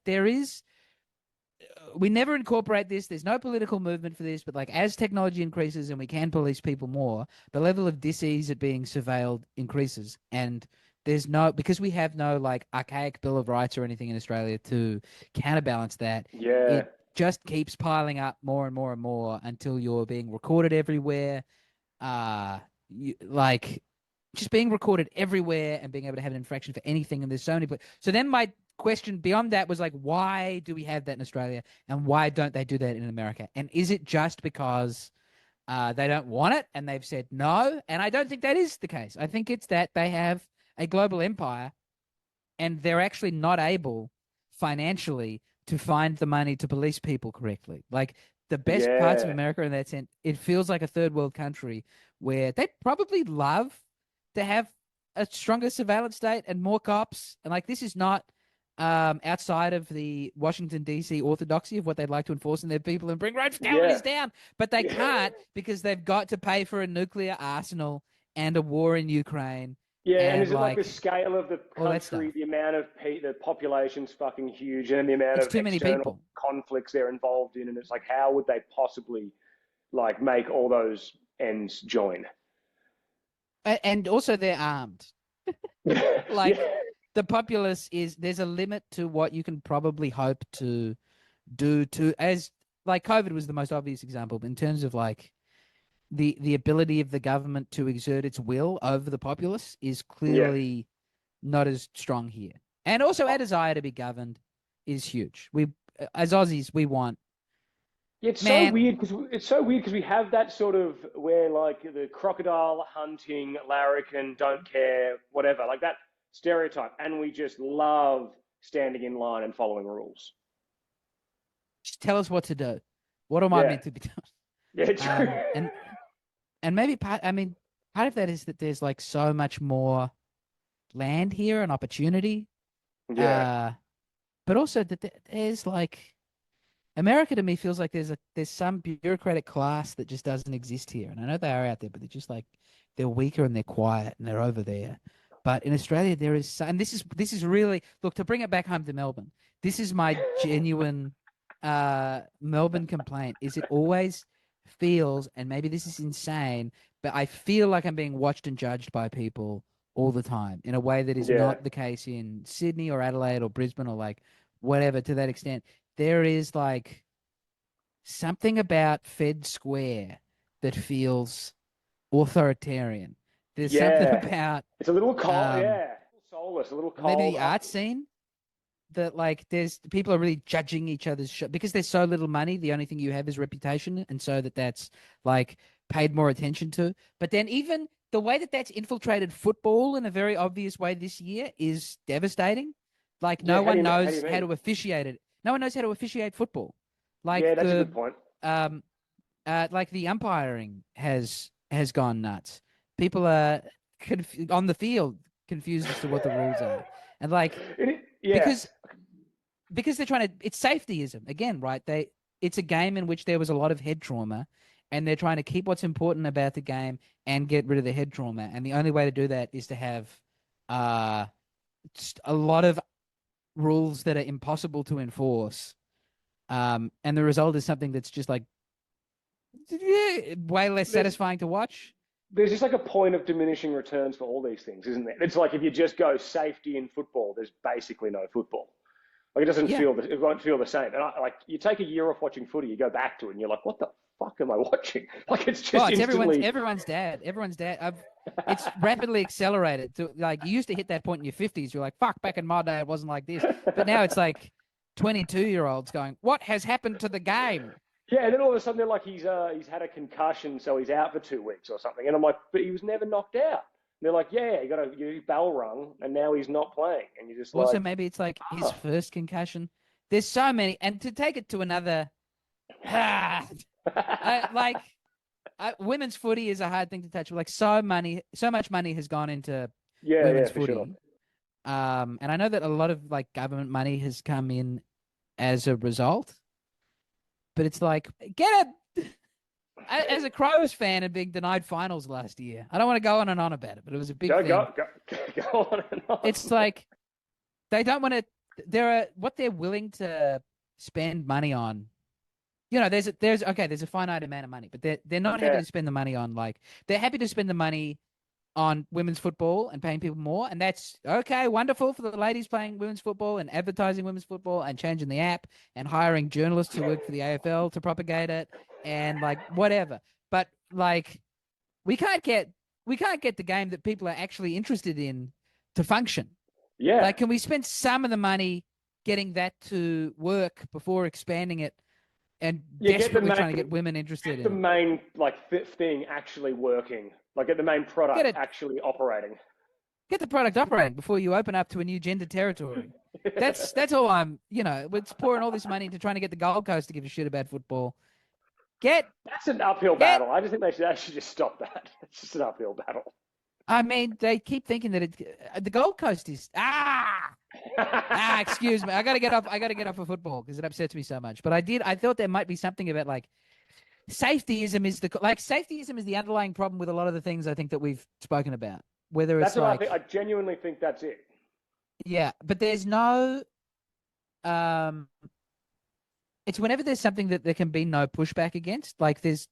Speaker 3: we never incorporate this. There's no political movement for this, but like as technology increases and we can police people more, the level of dis-ease at being surveilled increases. And because we have no like archaic Bill of Rights or anything in Australia to counterbalance that. It just keeps piling up more and more and more until you're being recorded everywhere. just being recorded everywhere and being able to have an infraction for anything. And there's so many. So then my question beyond that was like, why do we have that in Australia, and why don't they do that in America? And is it just because they don't want it and they've said no? And I don't think that is the case. I think it's that they have a global empire and they're actually not able financially to find the money to police people correctly. Like the best parts of America in that sense, it feels like a third world country where they probably love to have a stronger surveillance state and more cops. And like, this is not outside of the Washington, D.C. orthodoxy of what they'd like to enforce on their people and bring road fatalities down. But they can't because they've got to pay for a nuclear arsenal and a war in Ukraine.
Speaker 4: Yeah, and is it like the scale of the country, the amount of the population's fucking huge, and the amount of external conflicts they're involved in, and it's like, how would they possibly like make all those ends join?
Speaker 3: And also they're armed. Like the populace there's a limit to what you can probably hope to do as like COVID was the most obvious example, but in terms of like the ability of the government to exert its will over the populace is clearly not as strong here. And also our desire to be governed is huge. We, as Aussies, we want.
Speaker 4: It's so weird because we have that sort of where like the crocodile hunting, larrikin, don't care, whatever, like that stereotype, and we just love standing in line and following rules.
Speaker 3: Just tell us what to do. What am I meant to be doing?
Speaker 4: Yeah, true.
Speaker 3: And maybe part of that is that there's like so much more land here and opportunity.
Speaker 4: Yeah.
Speaker 3: But also that there's like America to me feels like there's some bureaucratic class that just doesn't exist here. And I know they are out there, but they're just like they're weaker and they're quiet and they're over there. But in Australia there is and this is really look, to bring it back home to Melbourne. This is my genuine Melbourne complaint is it always feels, and maybe this is insane, but I feel like I'm being watched and judged by people all the time in a way that is not the case in Sydney or Adelaide or Brisbane or like whatever to that extent. There is like something about Fed Square that feels authoritarian. There's something about
Speaker 4: it's a little cold, soulless, a little cold.
Speaker 3: Maybe the art scene. That like there's people are really judging each other's show because there's so little money. The only thing you have is reputation, and so that's like paid more attention to. But then even the way that's infiltrated football in a very obvious way this year is devastating. Like no one knows how to officiate it. No one knows how to officiate football. Like
Speaker 4: that's a good point.
Speaker 3: Like the umpiring has gone nuts. People are on the field confused as to what the rules are, and like because they're trying to. It's safety-ism again, right? It's a game in which there was a lot of head trauma, and they're trying to keep what's important about the game and get rid of the head trauma. And the only way to do that is to have a lot of rules that are impossible to enforce. And the result is something that's just like way less satisfying to watch.
Speaker 4: There's just like a point of diminishing returns for all these things, isn't there? It's like if you just go safety in football, there's basically no football. Like it doesn't it won't feel the same. And like you take a year off watching footy, you go back to it, and you're like, what the fuck am I watching? Like it's just
Speaker 3: everyone's dad. It's rapidly accelerated to like you used to hit that point in your 50s. You're like, fuck, back in my day it wasn't like this. But now it's like 22-year-olds going, what has happened to the game?
Speaker 4: Yeah, and then all of a sudden they're like, he's had a concussion, so he's out for 2 weeks or something. And I'm like, but he was never knocked out. And they're like, yeah, you got a bell rung, and now he's not playing. And you just
Speaker 3: also maybe it's like his first concussion. There's so many, and to take it to another, women's footy is a hard thing to touch. Like so much money has gone into women's footy. Sure. And I know that a lot of like government money has come in as a result. But it's like, get it. As a Crows fan and being denied finals last year, I don't want to go on and on about it, but it was a big thing.
Speaker 4: Go on and on.
Speaker 3: It's like they don't want to. What they're willing to spend money on. You know, there's a finite amount of money, but they're not happy to spend the money on like they're happy to spend the money on women's football and paying people more, and that's okay, wonderful for the ladies playing women's football and advertising women's football and changing the app and hiring journalists who work for the AFL to propagate it and like whatever. But like we can't get we can't get the game that people are actually interested in to function.
Speaker 4: Yeah.
Speaker 3: Like, can we spend some of the money getting that to work before expanding it and desperately trying to get women interested in
Speaker 4: the main thing actually working, like get the main product actually operating.
Speaker 3: Get the product operating before you open up to a new gender territory. That's all I'm, we're pouring all this money into trying to get the Gold Coast to give a shit about football.
Speaker 4: That's an uphill battle. I just think they should actually just stop that. It's just an uphill battle.
Speaker 3: I mean, they keep thinking that the Gold Coast is excuse me. I gotta get off of football because it upsets me so much. But I thought there might be something about like safety-ism is the underlying problem with a lot of the things I think that we've spoken about. Whether it's
Speaker 4: I think. I genuinely think that's it.
Speaker 3: Yeah, but there's no it's whenever there's something that there can be no pushback against. Like there's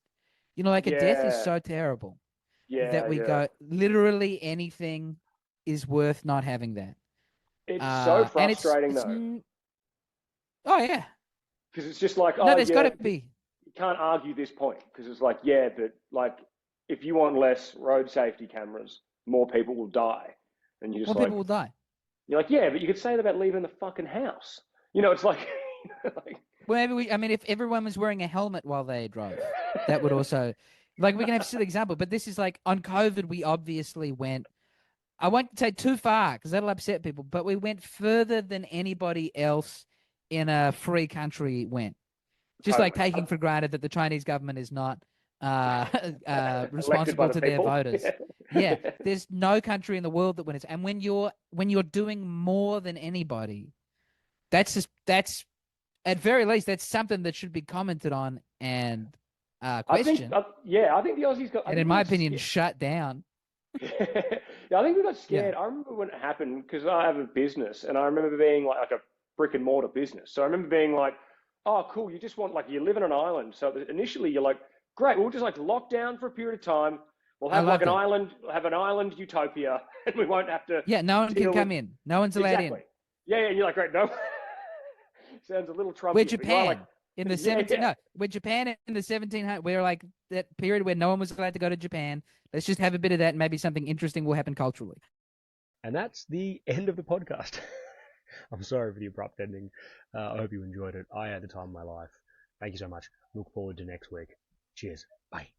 Speaker 3: a death is so terrible.
Speaker 4: Yeah.
Speaker 3: That we go literally anything is worth not having that.
Speaker 4: It's so frustrating though.
Speaker 3: Oh yeah.
Speaker 4: Because it's just like,
Speaker 3: there's got to be.
Speaker 4: You can't argue this point because it's like, yeah, but like if you want less road safety cameras, more people will die, and you just
Speaker 3: more people will die.
Speaker 4: You're like, yeah, but you could say that about leaving the fucking house. It's like,
Speaker 3: well, maybe if everyone was wearing a helmet while they drove, that would also, like, we can have a silly example, but this is like on COVID, we obviously went, I won't say too far because that'll upset people, but we went further than anybody else in a free country went. Just like taking for granted that the Chinese government is not responsible to their voters. Yeah, there's no country in the world that wins. And when you're doing more than anybody, that's at very least that's something that should be commented on and questioned.
Speaker 4: I think the Aussies got.
Speaker 3: And in my opinion, shut down.
Speaker 4: Yeah, I think we got scared. I remember when it happened because I have a business, and I remember being like a brick and mortar business. So I remember being like, "Oh, cool! You just want you live in an island." So initially, you're like, "Great, we'll just lock down for a period of time. We'll have an island utopia, and we won't have to."
Speaker 3: Yeah, no one can come in. No one's allowed in.
Speaker 4: Yeah, and you're like, "Great, no." Sounds a little Trump.
Speaker 3: We're Japan in the 17. No, we're Japan in the 1700s. We're like that period where no one was allowed to go to Japan. Let's just have a bit of that, and maybe something interesting will happen culturally.
Speaker 1: And that's the end of the podcast. I'm sorry for the abrupt ending. I hope you enjoyed it. I had the time of my life. Thank you so much. Look forward to next week. Cheers. Bye.